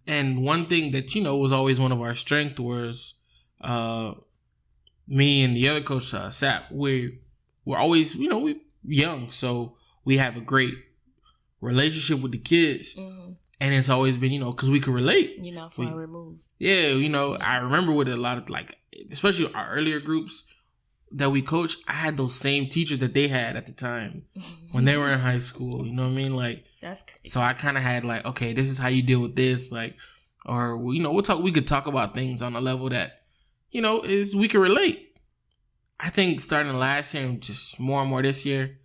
And one thing that, was always one of our strengths was me and the other coach, Sap, we're always, we young. So we have a great relationship with the kids. And it's always been, because we could relate. Far removed. Yeah, I remember with a lot of, like, especially our earlier groups that we coached, I had those same teachers that they had at the time when they were in high school. You know what I mean? Like, that's crazy. So I kind of had like, okay, this is how you deal with this, like, or we could talk about things on a level that, is we can relate. I think starting last year and just more and more this year,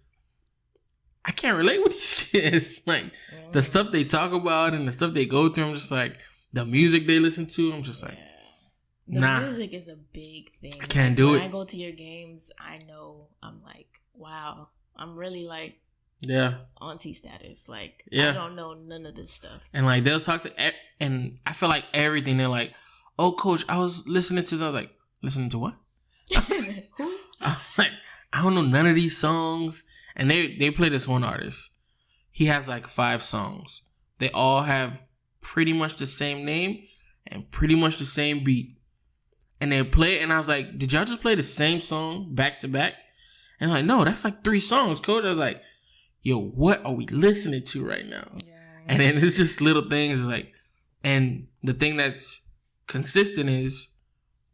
I can't relate with these kids. Like, the stuff they talk about and the stuff they go through, I'm just like, the music they listen to, I'm just like, the music is a big thing. I can't do it. When I go to your games, I know I'm like, wow, I'm really like, auntie status. Like, I don't know none of this stuff. And like, they'll talk to, and I feel like everything, they're like, oh, coach, I was listening to this. I was like, listening to what? I'm like, I don't know none of these songs. And they play this one artist. He has like 5 songs. They all have pretty much the same name and pretty much the same beat. And they play it, and I was like, did y'all just play the same song back to back? And like, no, that's like 3 songs, coach. I was like, yo, what are we listening to right now? Yeah. And then it's just little things like, and the thing that's consistent is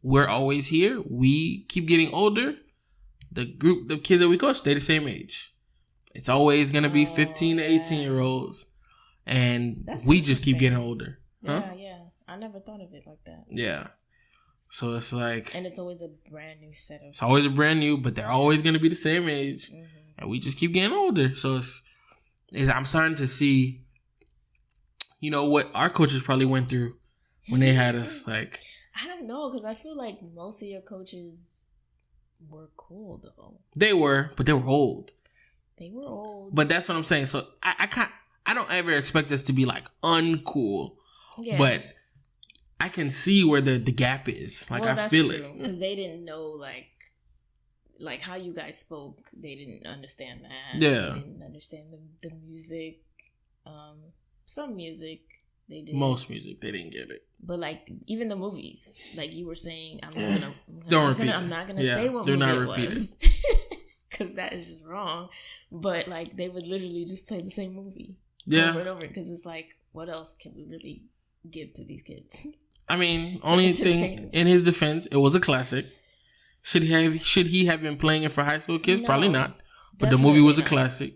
we're always here. We keep getting older. The group, the kids that we coach, stay the same age. It's always going to be 15 to 18-year-olds. And we just keep getting older. Yeah, yeah. I never thought of it like that. Yeah. So it's like... And it's always a brand new set of... It's always a brand new, but they're always going to be the same age. And we just keep getting older. So I'm starting to see, what our coaches probably went through when they had us. Like, I don't know, because I feel like most of your coaches were cool, though. They were, but they were old. They were old. But that's what I'm saying. So I don't ever expect us to be like uncool. Yeah. But I can see where the gap is. Like, I feel it. Because they didn't know, like how you guys spoke. They didn't understand that. Yeah. They didn't understand the music. Some music they did. Most music they didn't get it. But like even the movies, like you were saying, I'm not gonna say what movie it was. Because that is just wrong. But like they would literally just play the same movie over and over. Because it's like, what else can we really give to these kids? I mean, only thing in his defense, it was a classic. Should he have been playing it for high school kids? No, probably not. But the movie was a classic.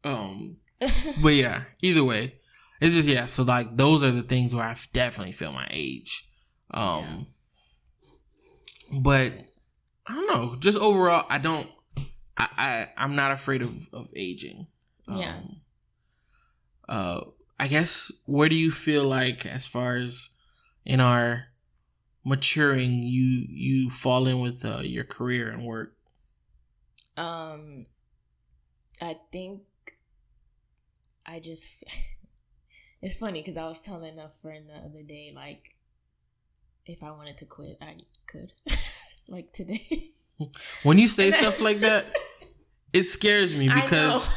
But yeah, either way, it's just so like those are the things where I definitely feel my age. But I don't know. Just overall, I'm not afraid of aging. I guess where do you feel like as far as in our maturing you fall in with your career and work? I think I just it's funny because I was telling a friend the other day, like, if I wanted to quit, I could. Like today. When you say stuff like that, it scares me because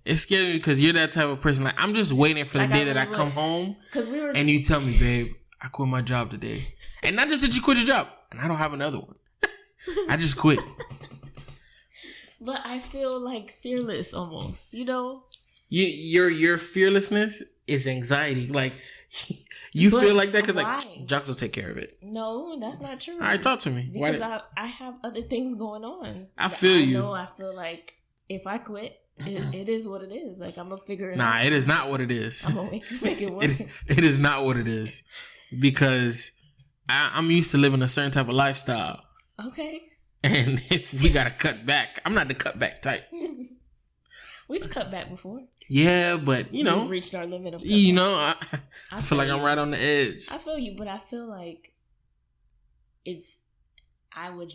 you're that type of person. Like, I'm just waiting for the day that I come home and you tell me, babe, I quit my job today. And not just that you quit your job, and I don't have another one. I just quit. But I feel like fearless almost, you know? Your fearlessness is anxiety. Like, you feel like that because like Jocks will take care of it. No, that's not true. All right, talk to me. Because I have other things going on. I feel you. I feel like if I quit, it is what it is. Like, I'm gonna figure it out. Nah, it is not what it is. I'm gonna make it work. It is not what it is because I'm used to living a certain type of lifestyle. Okay. And if we gotta cut back, I'm not the cut back type. We've cut back before. Yeah, but we've reached our limit of cutback. I feel like I'm right on the edge. I feel you, but I feel like I would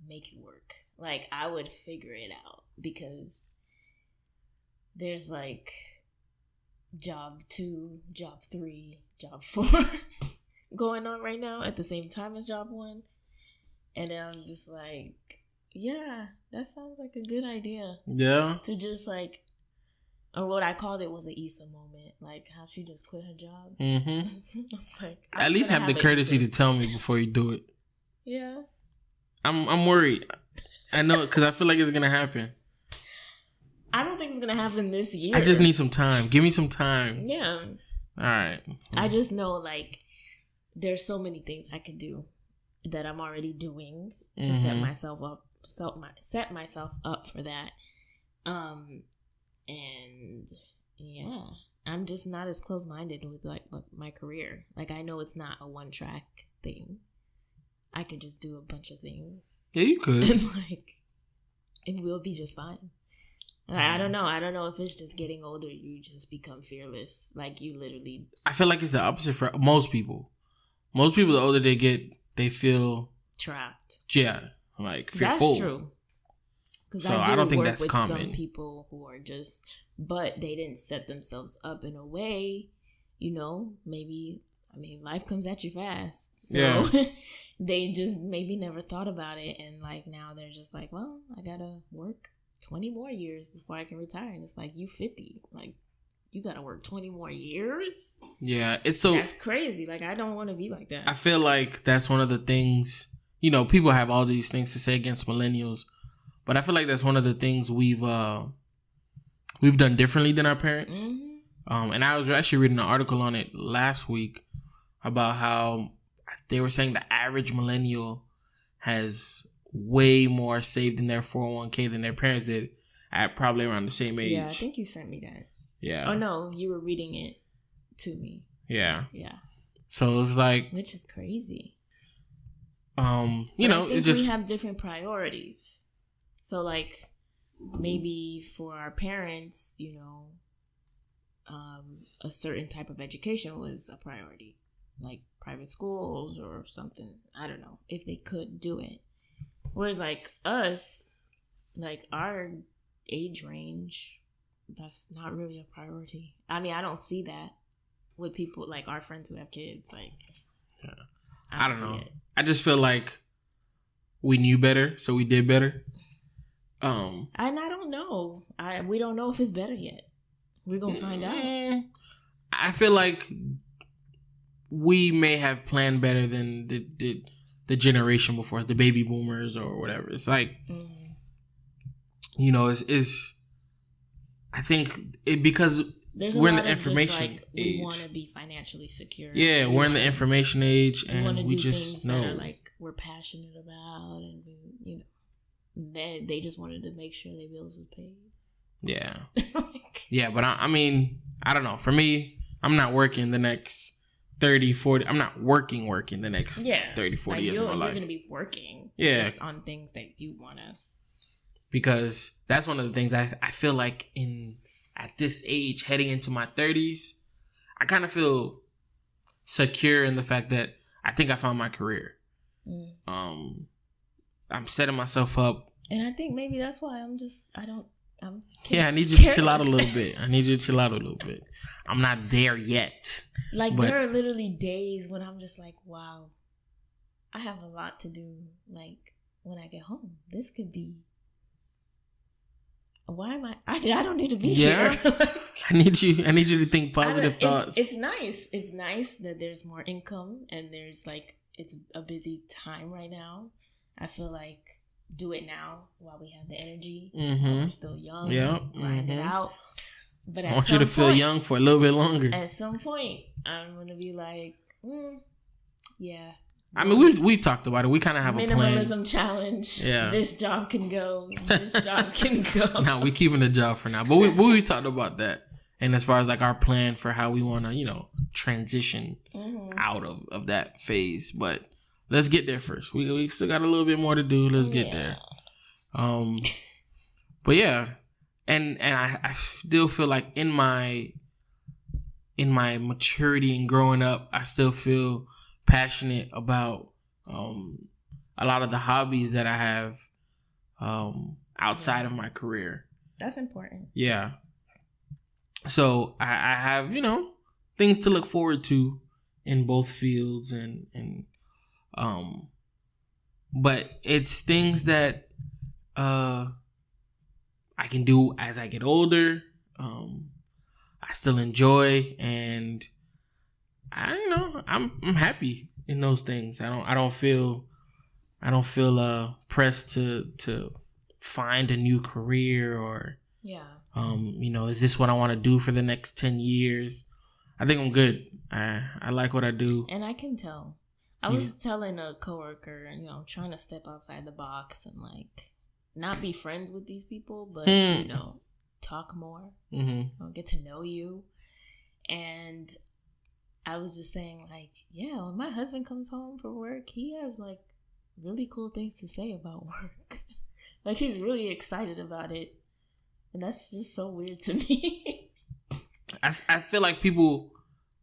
make it work. Like, I would figure it out because there's like job 2, job 3, job 4 going on right now at the same time as job 1. And then I was just like, yeah, that sounds like a good idea. Yeah. To just like, or what I called it was an Issa moment. Like how she just quit her job. Mm-hmm. It's like, at least have the courtesy to tell me before you do it. Yeah. I'm worried. I know, because I feel like it's going to happen. I don't think it's going to happen this year. I just need some time. Give me some time. Yeah. All right. I just know, like, there's so many things I could do that I'm already doing to set myself up for that. And yeah, I'm just not as close-minded with like my career. Like, I know it's not a one-track thing. I could just do a bunch of things. Yeah, you could. And like, it will be just fine. I don't know. I don't know if it's just getting older, you just become fearless. Like, you literally. I feel like it's the opposite for most people. Most people, the older they get, they feel trapped. Yeah, like fearful. That's true. So I don't think that's common. Some people who are just, but they didn't set themselves up in a way, maybe. I mean, life comes at you fast. So they just maybe never thought about it. And like now they're just like, well, I gotta work 20 more years before I can retire. And it's like, you 50. Like, you gotta work 20 more years? Yeah, that's crazy. Like, I don't want to be like that. I feel like that's one of the things, people have all these things to say against millennials. But I feel like that's one of the things we've done differently than our parents. Mm-hmm. And I was actually reading an article on it last week about how they were saying the average millennial has way more saved in their 401k than their parents did at probably around the same age. Yeah, I think you sent me that. Yeah. Oh, no, you were reading it to me. Yeah. Yeah. So it's like... Which is crazy. It's just... we have different priorities. So, like, maybe for our parents, a certain type of education was a priority. Like private schools or something. I don't know if they could do it. Whereas like us, like our age range, that's not really a priority. I mean, I don't see that with people like our friends who have kids. Like, yeah. I don't know. I just feel like we knew better, so we did better. And I don't know. We don't know if it's better yet. We're gonna find out. I feel like we may have planned better than the generation before us, the baby boomers or whatever. It's like, it's I think because There's a we're in lot the of just, information like, age. we want to be financially secure. Yeah, we're in the information age, We want to and do we just things know. that are like we're passionate about, and we, they just wanted to make sure their bills were paid. Yeah. Like, Yeah, but I mean, I don't know. For me, I'm not working the next 30, 40. I'm not working the next 30, 40 years of my life. You're going to be working Yeah. just on things that you want to. Because that's one of the things I feel like at this age, heading into my 30s, I kind of feel secure in the fact that I think I found my career. I'm setting myself up. And I think maybe that's why I need you to chill out a little bit. I'm not there yet. Like, there are literally days when I'm just like, wow, I have a lot to do. Like, when I get home, this could be. Why am I don't need to be here. Like, I need you to think positive thoughts. It's nice. It's nice that there's more income and there's like, it's a busy time right now. I feel like do it now while we have the energy. While we're still young. Grind it out. But I want you to feel young for a little bit longer. At some point, I'm going to be like, yeah. I mean, we talked about it. We kind of have a plan. Minimalism challenge. Yeah. This job can go. This job can go. No, we keeping the job for now. But we talked about that. And as far as like our plan for how we want to, transition out of that phase. But let's get there first. We still got a little bit more to do. Let's get there. But yeah. And I still feel like in my maturity and growing up, I still feel passionate about a lot of the hobbies that I have outside of my career. That's important. Yeah. So I have, things to look forward to in both fields and but it's things that I can do as I get older. I still enjoy, and I'm happy in those things. I don't feel pressed to find a new career or is this what I want to do for the next 10 years? I think I'm good. I like what I do, and I can tell. I was telling a coworker, I'm trying to step outside the box and like not be friends with these people, but talk more, get to know you. And I was just saying, like, when my husband comes home from work, he has like really cool things to say about work. Like, he's really excited about it, and that's just so weird to me. I feel like people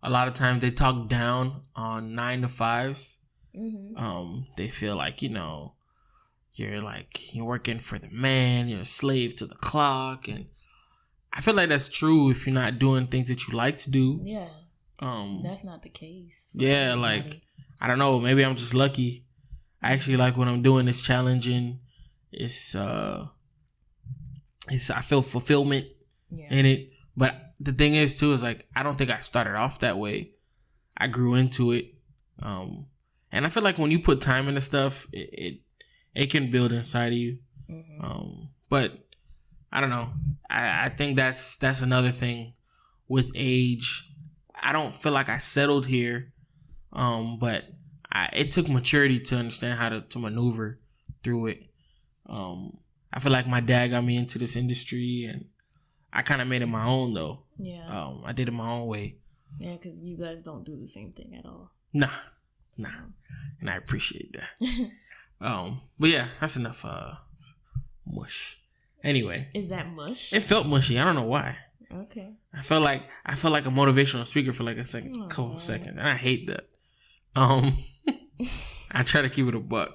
a lot of times they talk down on 9 to 5s. They feel like you're working for the man, you're a slave to the clock, and I feel like that's true if you're not doing things that you like to do. Yeah. That's not the case. Yeah, everybody. Like, I don't know, maybe I'm just lucky. I actually like what I'm doing. It's challenging. I feel fulfillment in it. But the thing is too, is like, I don't think I started off that way. I grew into it. And I feel like when you put time into stuff, it can build inside of you. But I don't know. I think that's another thing with age. I don't feel like I settled here. But it took maturity to understand how to maneuver through it. I feel like my dad got me into this industry, and I kind of made it my own though. Yeah. I did it my own way. Yeah, because you guys don't do the same thing at all. Nah. And I appreciate that. But yeah, that's enough mush. Anyway. Is that mush? It felt mushy. I don't know why. Okay. I felt like a motivational speaker for like a couple of seconds. And I hate that. I try to keep it a buck.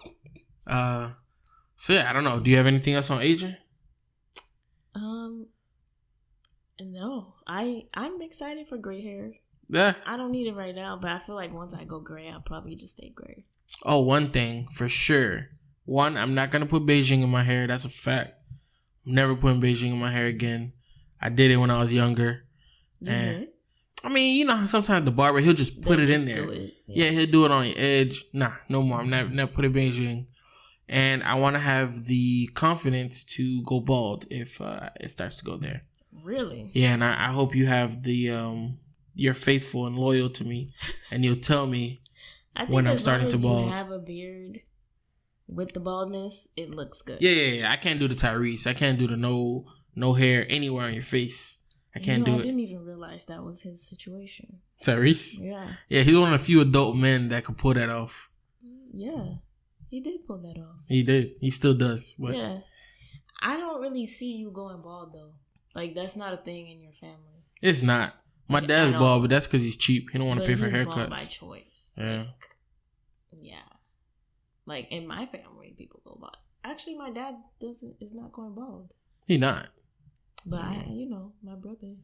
So yeah, I don't know. Do you have anything else on aging? No. I'm excited for gray hair. Yeah. I don't need it right now, but I feel like once I go gray, I'll probably just stay gray. Oh, one thing for sure. One, I'm not gonna put Beijing in my hair. That's a fact. I'm never putting Beijing in my hair again. I did it when I was younger. And I mean, sometimes the barber, he'll just put it in there. Yeah, he'll do it on the edge. Nah, no more. I'm never putting Beijing. And I want to have the confidence to go bald if it starts to go there. Really? Yeah, and I hope you have the you're faithful and loyal to me, and you'll tell me when I'm starting to bald. If you have a beard with the baldness, it looks good. Yeah. I can't do the Tyrese. I can't do the no hair anywhere on your face. I can't do it. I didn't even realize that was his situation. Tyrese? Yeah. Yeah, he's one of the few adult men that could pull that off. Yeah, he did pull that off. He did. He still does. But yeah. I don't really see you going bald, though. Like, that's not a thing in your family. It's not. My dad's bald, but that's because he's cheap. He don't want to pay for haircuts. Bald by choice. Yeah. Like, yeah. Like, in my family, people go bald. Actually, my dad is not going bald. He not. But my brother.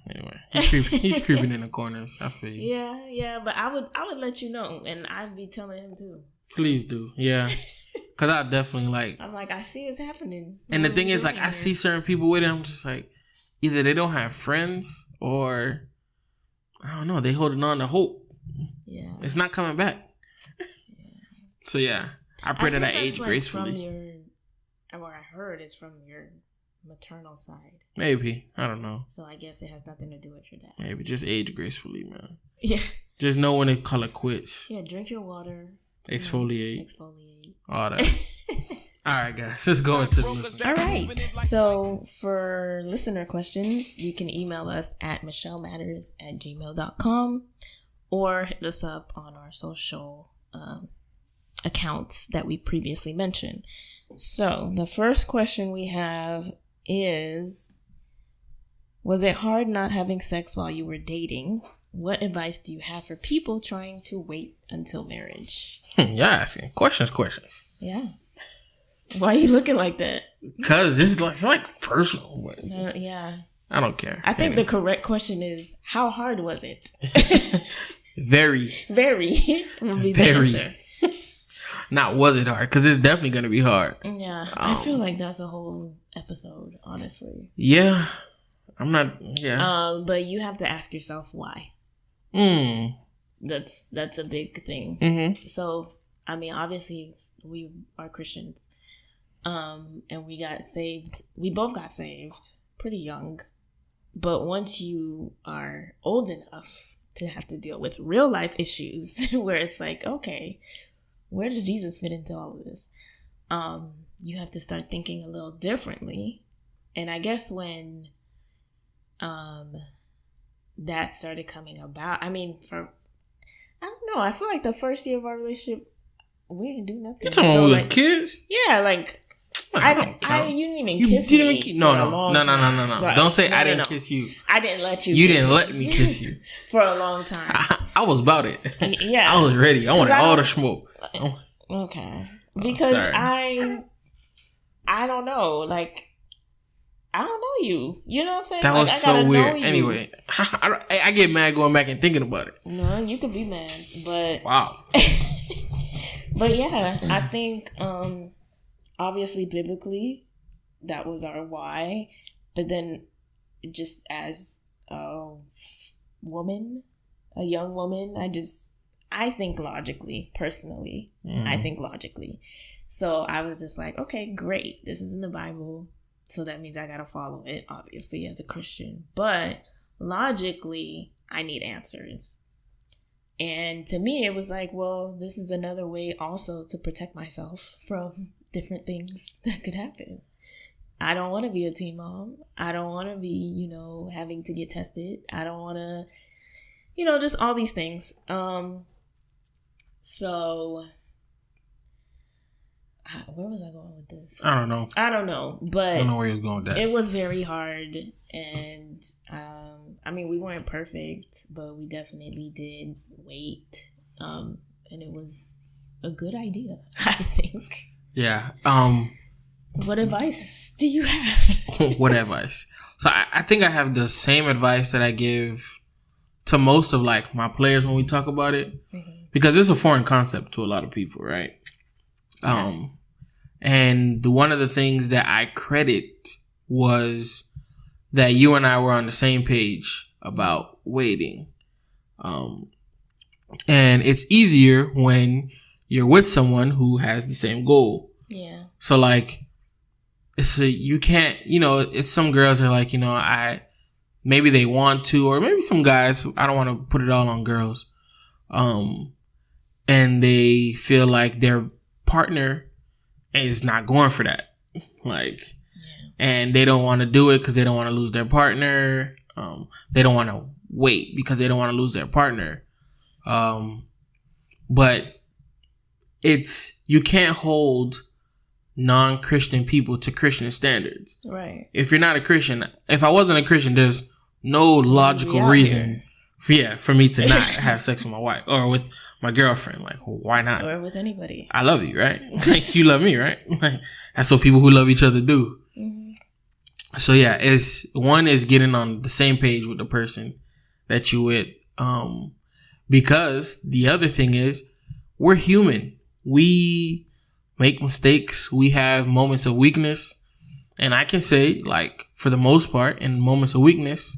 Anyway, he's creeping in the corners. I feel you. Yeah. But I would let you know, and I'd be telling him too. Please do, yeah. Because I definitely I'm like, I see it's happening. And the thing is, like, I see certain people with it. I'm just like, either they don't have friends or I don't know. They holding on to hope. Yeah, it's not coming back. Yeah. So yeah, I pray that I age gracefully. I heard it's from your maternal side. Maybe. I don't know. So I guess it has nothing to do with your dad. Maybe just age gracefully, man. Yeah. Just know when to call it quits. Yeah, drink your water. Exfoliate. All that. All right, guys. Let's go into the listeners. All right. So for listener questions, you can email us at michelmatters@gmail.com or hit us up on our social accounts that we previously mentioned. So the first question we have is, was it hard not having sex while you were dating? What advice do you have for people trying to wait until marriage? You're asking questions. Yeah. Why are you looking like that? Because this is like personal. Yeah. I don't care. I think the correct question is, how hard was it? Very. Very. Will be the answer. Not was it hard, because it's definitely going to be hard. Yeah. I feel like that's a whole episode, honestly. Yeah. I'm not, yeah. But you have to ask yourself why. That's a big thing. Mm-hmm. So, I mean, obviously, we are Christians. And we got saved. We both got saved pretty young. But once you are old enough to have to deal with real life issues where it's like, okay, where does Jesus fit into all of this? You have to start thinking a little differently. And I guess when that started coming about, I mean, I don't know. I feel like the first year of our relationship, we didn't do nothing. You talking about we was kids? Yeah, like you didn't even kiss me. No. Don't say I didn't kiss you. I didn't let you. You didn't let me kiss you for a long time. I was about it. Yeah, I was ready. I wanted all the smoke. Okay, because I don't know. Like, I don't know you. You know what I'm saying? That was so weird. Anyway, I get mad going back and thinking about it. No, you could be mad, but wow. But yeah, I think obviously biblically that was our why, but then just as a woman, a young woman, I think logically, personally. I think logically. So I was just like, okay, great. This is in the Bible. So that means I got to follow it, obviously, as a Christian. But logically, I need answers. And to me, it was like, well, this is another way also to protect myself from different things that could happen. I don't want to be a teen mom. I don't want to be, having to get tested. I don't want to, just all these things. So where was I going with this? I don't know. But I don't know where he was going with that. It was very hard. And I mean, we weren't perfect, but we definitely did wait. And it was a good idea, I think. Yeah. What advice do you have? What advice? So I think I have the same advice that I give to most of like my players when we talk about it, because it's a foreign concept to a lot of people, right? Yeah. And one of the things that I credit was that you and I were on the same page about waiting. And it's easier when you're with someone who has the same goal. Yeah. So like, you can't, it's some girls are like, maybe they want to, or maybe some guys, I don't want to put it all on girls. And they feel like their partner is not going for that. Like, and they don't want to do it because they don't want to lose their partner. They don't want to wait because they don't want to lose their partner. But you can't hold non-Christian people to Christian standards. Right. If you're not a Christian, if I wasn't a Christian, there's no logical reason for me to not have sex with my wife or with my girlfriend. Like, why not? Or with anybody. I love you, right? Like, you love me, right? Like, that's what people who love each other do. Mm-hmm. So yeah, one is getting on the same page with the person that you with. Because the other thing is, we're human. We make mistakes. We have moments of weakness. And I can say, like, for the most part, in moments of weakness,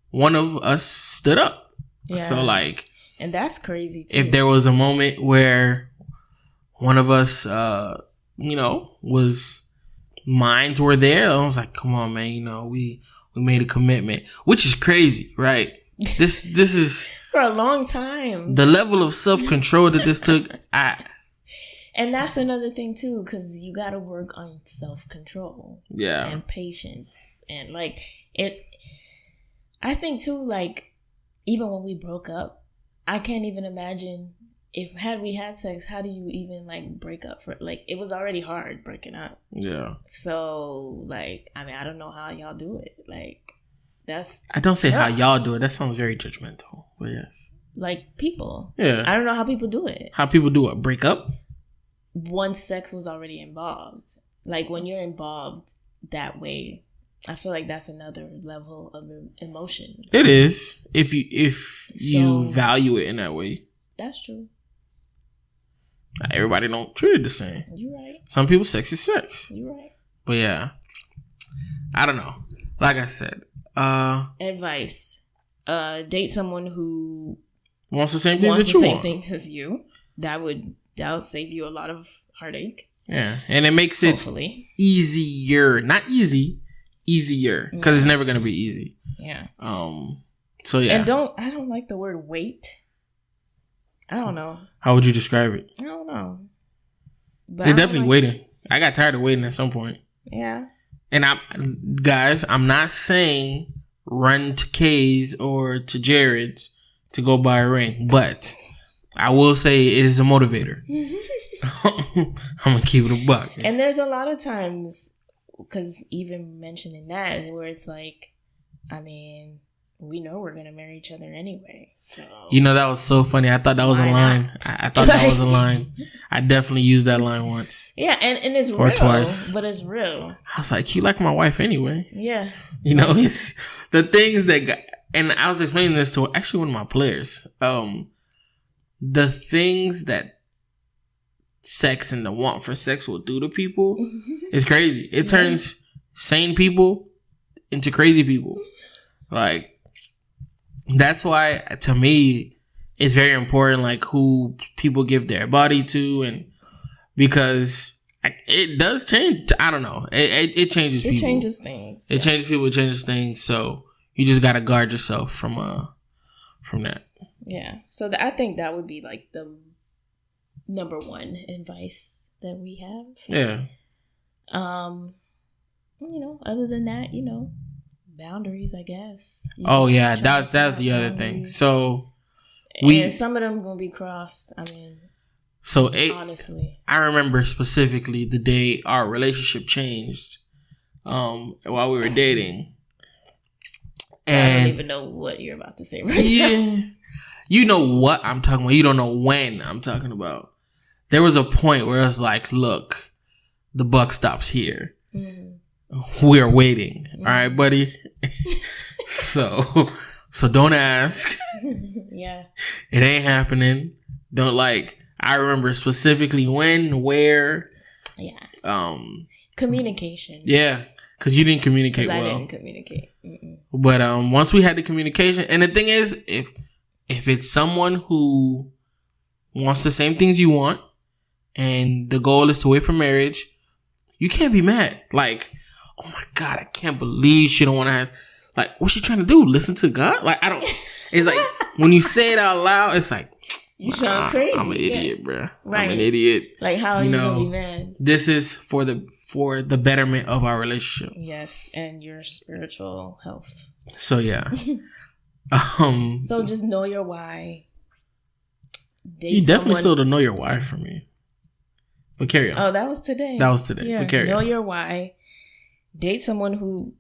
one of us stood up. Yeah. So, like... And that's crazy, too. If there was a moment where one of us, minds were there, I was like, come on, man, we made a commitment. Which is crazy, right? This is... For a long time. The level of self-control that this took, And that's another thing, too, because you got to work on self-control. Yeah. And patience. And, like, I think, too, like, even when we broke up, I can't even imagine had we had sex, how do you even, like, break up it was already hard breaking up. Yeah. So, like, I mean, I don't know how y'all do it. Like, I don't say how y'all do it. That sounds very judgmental, but yes. Like, people. Yeah. I don't know how people do it. How people do it? Break up? Once sex was already involved. Like, when you're involved that way, I feel like that's another level of emotion. It is. If you value it in that way. That's true. Not everybody don't treat it the same. You're right. Some people, sex is sex. You're right. But yeah. I don't know. Like I said. Advice. Date someone who wants the same things that you want. Same things as you. That'll save you a lot of heartache. Yeah. And it makes it easier. Not easy. Easier. Because it's never going to be easy. Yeah. So yeah. And I don't like the word wait. I don't know. How would you describe it? I don't know. But it's definitely waiting. I got tired of waiting at some point. Yeah. And I'm not saying run to Kay's or to Jared's to go buy a ring, but I will say it is a motivator. I'm gonna keep it a buck. And there's a lot of times, because even mentioning that, where it's like, I mean, we know we're gonna marry each other anyway. So that was so funny. I thought that was a line. I thought that was a line. I definitely used that line once. Yeah, and it's or real, twice. but it's real. I was like, you like my wife anyway. Yeah. It's the things that and I was explaining this to actually one of my players. The things that sex and the want for sex will do to people is crazy. It turns sane people into crazy people. Like, that's why, to me, it's very important, like, who people give their body to, and because it does change. I don't know. It changes people. It changes things. It changes people. It changes things. So you just gotta guard yourself from that. Yeah. So I think that would be like the number one advice that we have. Yeah. Other than that, boundaries, I guess. That's the other thing. So and some of them gonna be crossed. I mean, honestly, I remember specifically the day our relationship changed, while we were dating. And I don't even know what you're about to say right now. You know what I'm talking about. You don't know when I'm talking about. There was a point where I was like, look, the buck stops here. Mm-hmm. We're waiting. Mm-hmm. All right, buddy. So don't ask. Yeah. It ain't happening. Don't I remember specifically when, where. Yeah. Communication. Yeah. Because you didn't communicate well. I didn't communicate. Mm-mm. But once we had the communication, and the thing is, if it's someone who wants the same things you want, and the goal is to wait for marriage, you can't be mad. Like, oh my God, I can't believe she don't want to have, like, what's she trying to do? Listen to God? Like, I don't, it's like, when you say it out loud, it's like, you sound crazy. I'm an idiot, bro. Right. I'm an idiot. Like, how are you gonna be mad? This is for the betterment of our relationship. Yes, and your spiritual health. So yeah. So just know your why. You definitely still don't know your why for me. But carry on. Oh, that was today. Yeah, but carry on. Know your why. Date someone who,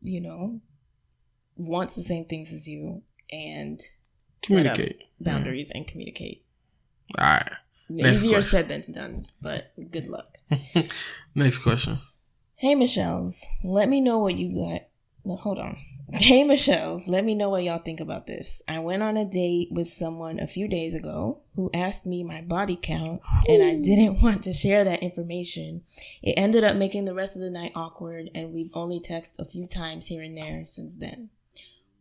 wants the same things as you, and communicate. Set up boundaries and communicate. All right. Easier said than done, but good luck. Next question. Hey, Michelle's. Let me know what you got. No, hold on. Hey, Michelle's. Let me know what y'all think about this. I went on a date with someone a few days ago who asked me my body count, and I didn't want to share that information. It ended up making the rest of the night awkward, and we've only texted a few times here and there since then.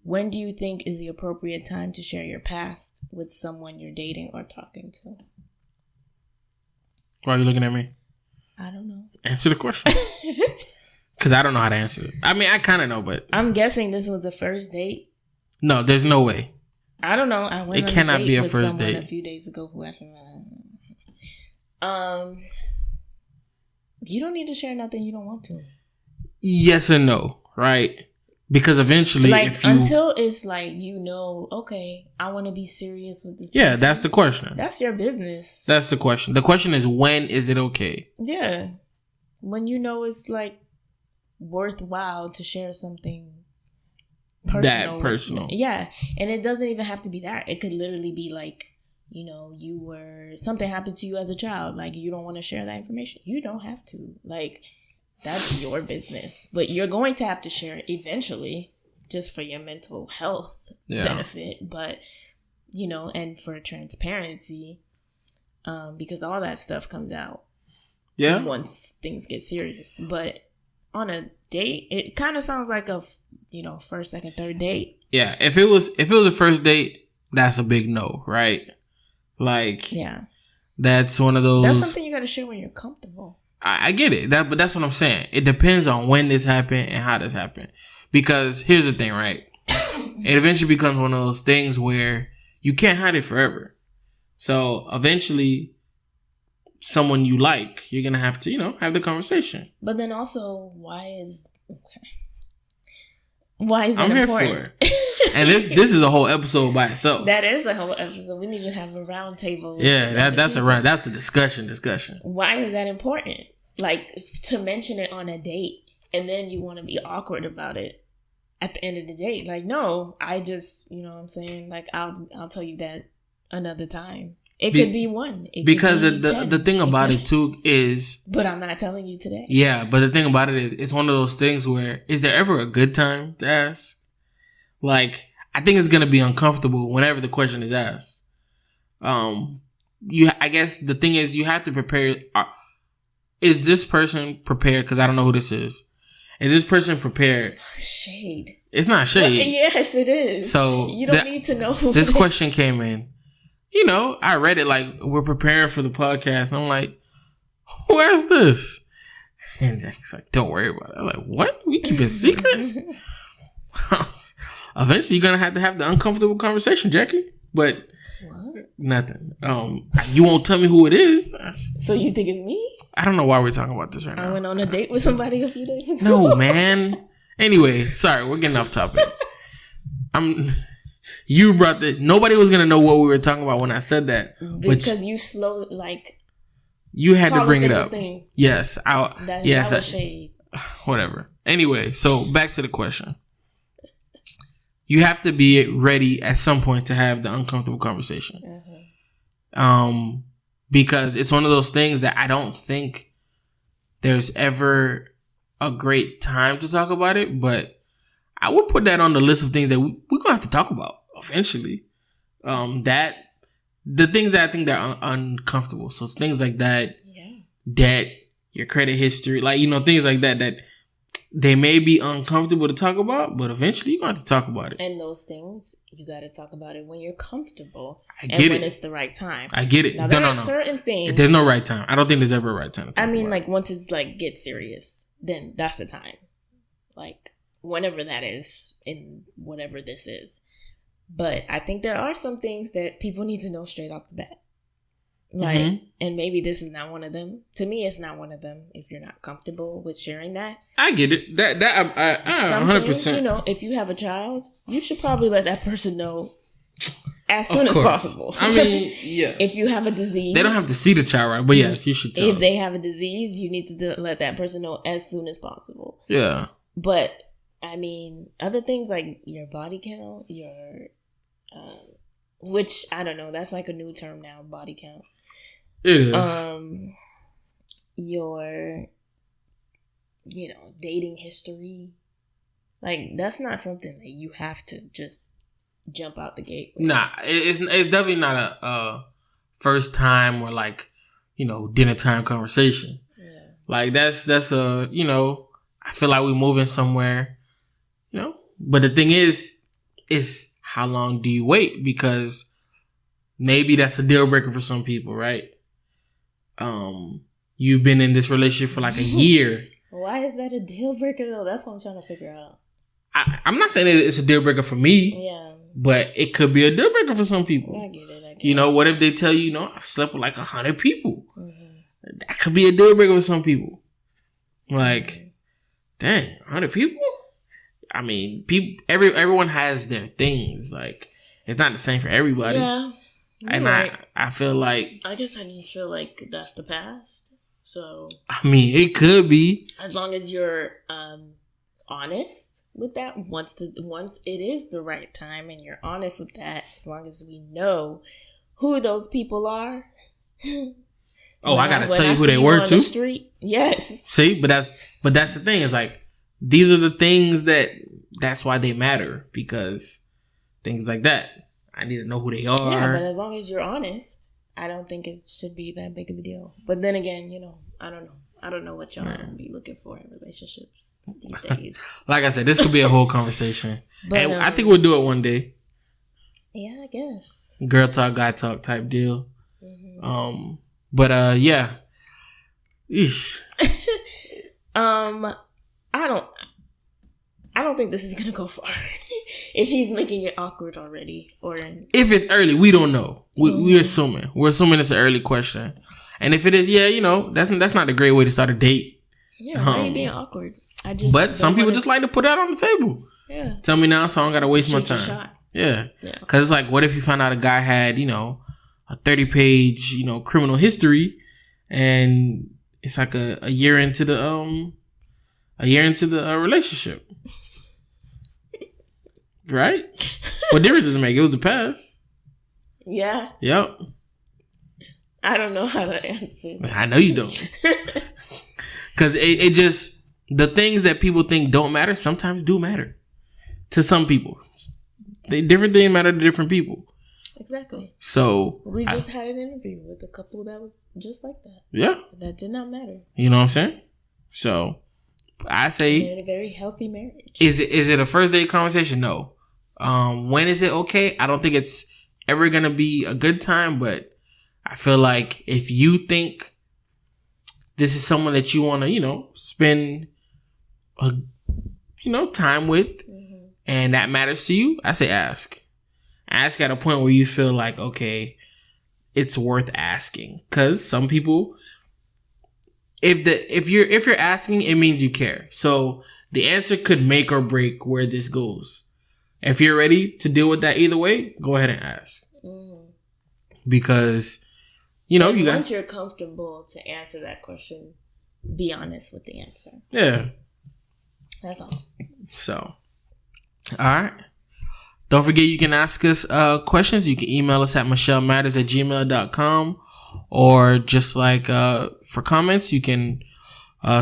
When do you think is the appropriate time to share your past with someone you're dating or talking to? Why are you looking at me? I don't know. Answer the question. Because I don't know how to answer it. I mean, I kind of know, but... I'm guessing this was a first date. No, there's no way. I don't know. I went it cannot be a with first someone date. a few days ago who asked me. You don't need to share nothing you don't want to. Yes and no, right? Because eventually, like, if you... until it's like, okay, I want to be serious with this person. Yeah, that's the question. That's your business. That's the question. The question is, when is it okay? Yeah. When it's like worthwhile to share something personal. That personal. Yeah. And it doesn't even have to be that. It could literally be like, something happened to you as a child. Like, you don't want to share that information. You don't have to. Like, that's your business. But you're going to have to share it eventually, just for your mental health benefit. But, and for transparency, because all that stuff comes out. Yeah. Once things get serious. But on a date, it kind of sounds like a, first, second, third date. Yeah. If it was a first date, that's a big no, right? Like, yeah, that's one of those. That's something you got to share when you're comfortable. I get it. But that's what I'm saying. It depends on when this happened and how this happened. Because here's the thing, right? It eventually becomes one of those things where you can't hide it forever. So eventually, someone you like, you're gonna have to, have the conversation. But then also, why is it I'm important? here for it. And this is a whole episode by itself. That is a whole episode. We need to have a round table. Yeah, that's a discussion. Why is that important? Like, to mention it on a date, and then you want to be awkward about it at the end of the date. Like, no, I just, what I'm saying? Like, I'll tell you that another time. It could be one. Because the thing about it too is... But I'm not telling you today. Yeah, but the thing about it is, it's one of those things where, is there ever a good time to ask? Like, I think it's going to be uncomfortable whenever the question is asked. I guess the thing is, you have to prepare. Is this person prepared? Because I don't know who this is. Is this person prepared? Shade. It's not shade. Well, yes, it is. So you don't need to know. This question came in. I read it like, we're preparing for the podcast. And I'm like, who asked this? And Jackie's like, don't worry about it. I'm like, what? We keeping secrets? Eventually, you're going to have the uncomfortable conversation, Jackie. But what? Nothing. You won't tell me who it is. So you think it's me? I don't know why we're talking about this right now. I went on a date with somebody a few days ago. No, man. Anyway, sorry, we're getting off topic. You brought nobody was gonna know what we were talking about when I said that. Because you you had to bring it up. Thing. Yes. That was shade. Whatever. Anyway, so back to the question. You have to be ready at some point to have the uncomfortable conversation. Mm-hmm. Because it's one of those things that I don't think there's ever a great time to talk about it, but I would put that on the list of things that we're going to have to talk about eventually. The things that I think that are uncomfortable. So things like that, debt, your credit history, things like that they may be uncomfortable to talk about, but eventually you're going to have to talk about it. And those things, you got to talk about it when you're comfortable. I get it. When it's the right time. I get it. Now, there are certain things. There's no right time. I don't think there's ever a right time to talk about once it's get serious, then that's the time. like whenever that is in whatever this is. But I think there are some things that people need to know straight off the bat. Like, and maybe this is not one of them. To me, it's not one of them. If you're not comfortable with sharing that, I get it. That I 100%. You know, if you have a child, you should probably let that person know as soon as possible. I mean, yes. If you have a disease, they don't have to see the child, right? But yes, you should tell. If they have a disease, you need to let that person know as soon as possible. Yeah. But I mean, other things like your body count, your which I don't know, that's like a new term now, body count. It is. Your, you know, dating history, like that's not something that you have to just jump out the gate with. Nah, it's definitely not a first time or like, you know, dinner time conversation. Yeah. Like that's a, you know, I feel like we're moving somewhere, you know. But the thing is how long do you wait? Because maybe that's a deal breaker for some people, right? You've been in this relationship for like a year. Why is that a deal breaker though? That's what I'm trying to figure out. I'm not saying it's a deal breaker for me. Yeah. But it could be a deal breaker for some people. I get it. I guess. You know, what if they tell you, I've slept with like 100 people? Mm-hmm. That could be a deal breaker for some people. Like, dang, 100 people? I mean, everyone has their things. Like, it's not the same for everybody. Yeah. And right. I feel like... I guess I just feel like that's the past. So... I mean, it could be. As long as you're honest with that, once it is the right time and you're honest with that, as long as we know who those people are. I gotta tell you who they were too. The street, yes. See, but that's the thing. Is like these are the things that's why they matter, because things like that. I need to know who they are. Yeah, but as long as you're honest, I don't think it should be that big of a deal. But then again, I don't know. I don't know what y'all be looking for in relationships these days. Like I said, this could be a whole conversation. But, and I think we'll do it one day. Yeah, I guess. Girl talk, guy talk type deal. Mm-hmm. Yeah. Eesh. I don't think this is gonna go far. If he's making it awkward already, or if it's early, we don't know. We're assuming. We're assuming it's an early question. And if it is, that's not a great way to start a date. Yeah, why are you being awkward? But some people just like to put that on the table. Yeah. Tell me now, so I don't gotta waste my time. Yeah. Because it's like, what if you find out a guy had, a 30-page, criminal history, and it's like a year into the relationship, right? What difference does it make? It was the past. Yeah. Yep. I don't know how to answer. I know you don't. Because it just, the things that people think don't matter sometimes do matter to some people. Different things matter to different people. Exactly. So we just had an interview with a couple that was just like that. Yeah. That did not matter. You know what I'm saying? So I say, they're in a very healthy marriage. Is it a first date conversation? No. When is it okay? I don't think it's ever gonna be a good time, but I feel like if you think this is someone that you want to, spend time with, and that matters to you, I say ask. Ask at a point where you feel like, okay, it's worth asking. Because some people, if you're asking, it means you care. So the answer could make or break where this goes. If you're ready to deal with that either way, go ahead and ask. Because once you're comfortable to answer that question, be honest with the answer. Yeah. That's all. So, all right. Don't forget, you can ask us questions. You can email us at michelmatters@gmail.com, or just like for comments, you can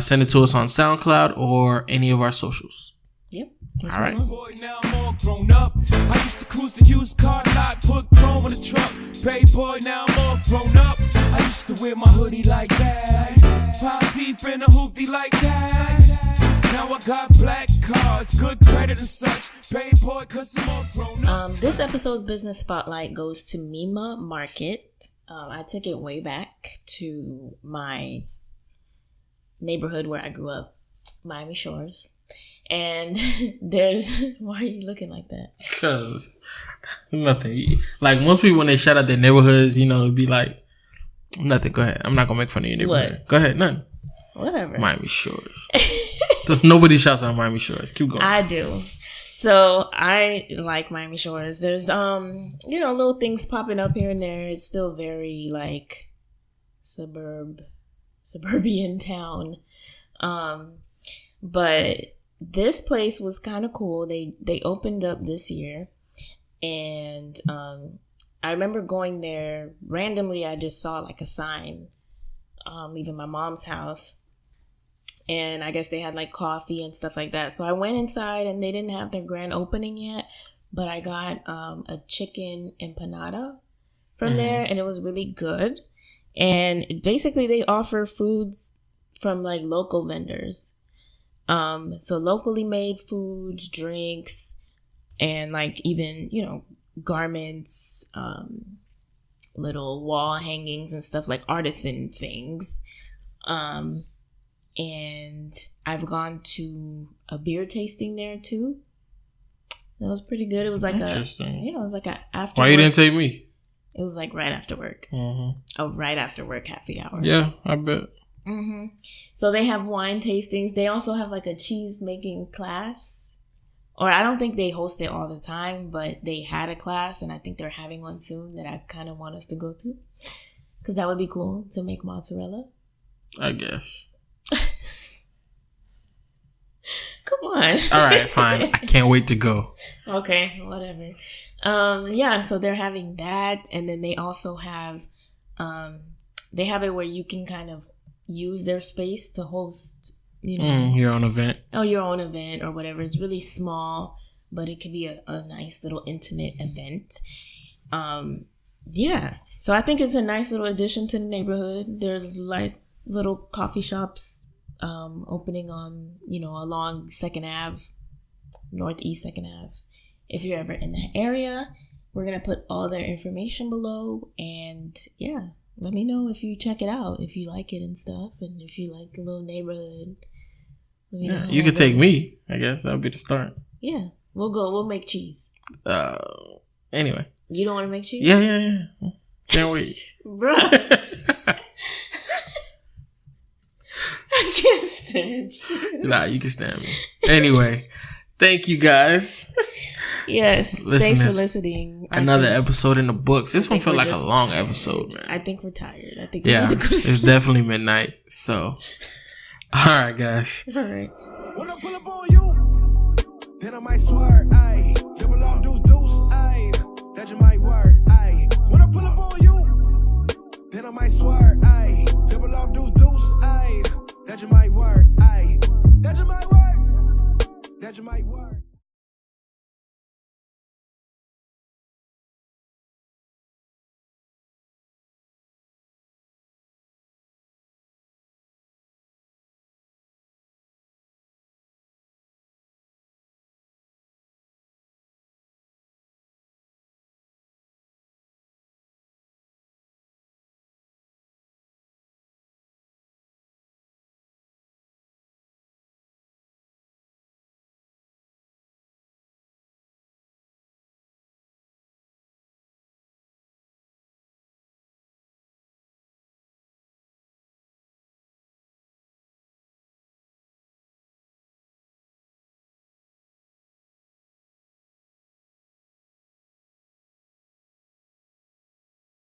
send it to us on SoundCloud or any of our socials. Yep. All right. Boy, now I'm all grown up. I used to cruise the used car lot, put chrome in the truck. Baby boy, now I'm all grown up. I used to wear my hoodie like that. Pop deep in a hoopty like that. Now I got black cards, good credit and such. Baby boy, cause I'm all grown up. This episode's business spotlight goes to MiMa Market. I took it way back to my neighborhood where I grew up. Miami Shores. And there's... Why are you looking like that? Because nothing. Like, most people, when they shout out their neighborhoods, you know, it'd be like, nothing. Go ahead. I'm not going to make fun of your neighborhood. What? Go ahead. None. Whatever. Miami Shores. Nobody shouts out Miami Shores. Keep going. I do. So I like Miami Shores. There's you know, little things popping up here and there. It's still very like suburban town. But this place was kind of cool. They opened up this year, and I remember going there randomly. I just saw like a sign leaving my mom's house. And I guess they had like coffee and stuff like that. So I went inside and they didn't have their grand opening yet. But I got a chicken empanada from there, and it was really good. And basically they offer foods from like local vendors. So locally made foods, drinks, and like even, you know, garments, little wall hangings and stuff, like artisan things. And I've gone to a beer tasting there too. That was pretty good. It was like Interesting. it was like a after. Why you didn't take me? It was like right after work. Mm-hmm. Right after work happy hour. Yeah, I bet. Mm-hmm. So they have wine tastings. They also have like a cheese making class. Or I don't think they host it all the time, but they had a class, and I think they're having one soon that I kind of want us to go to. Because that would be cool to make mozzarella. I guess. Come on. All right, fine. I can't wait to go. Okay, whatever. Yeah, so they're having that, and then they also have they have it where you can kind of use their space to host, you know, your own event. Oh, your own event or whatever. It's really small, but it can be a nice little intimate event. Yeah. So I think it's a nice little addition to the neighborhood. There's like little coffee shops opening on, you know, along 2nd Ave, Northeast 2nd Ave. If you're ever in that area, we're going to put all their information below. And yeah, let me know if you check it out, if you like it and stuff. And if you like a little neighborhood. Yeah, you could take me, I guess. That would be the start. Yeah, we'll go. We'll make cheese. Anyway. You don't want to make cheese? Yeah. Can't wait. Bruh. I can't stand you. Nah, you can stand me. Anyway, thank you guys. Yes, thanks for listening. Another episode in the books. This one felt like a long episode, man. I think we're tired. I think we need to go to sleep. It's definitely midnight. So, all right, guys. All right. When I pull up on you, then I might swear, aye. Double off deuce, aye. That you might work, aye. When I pull up on you, then I might swear, aye. Double off deuce, aye. That you might work, aye. That you might work. That you might work.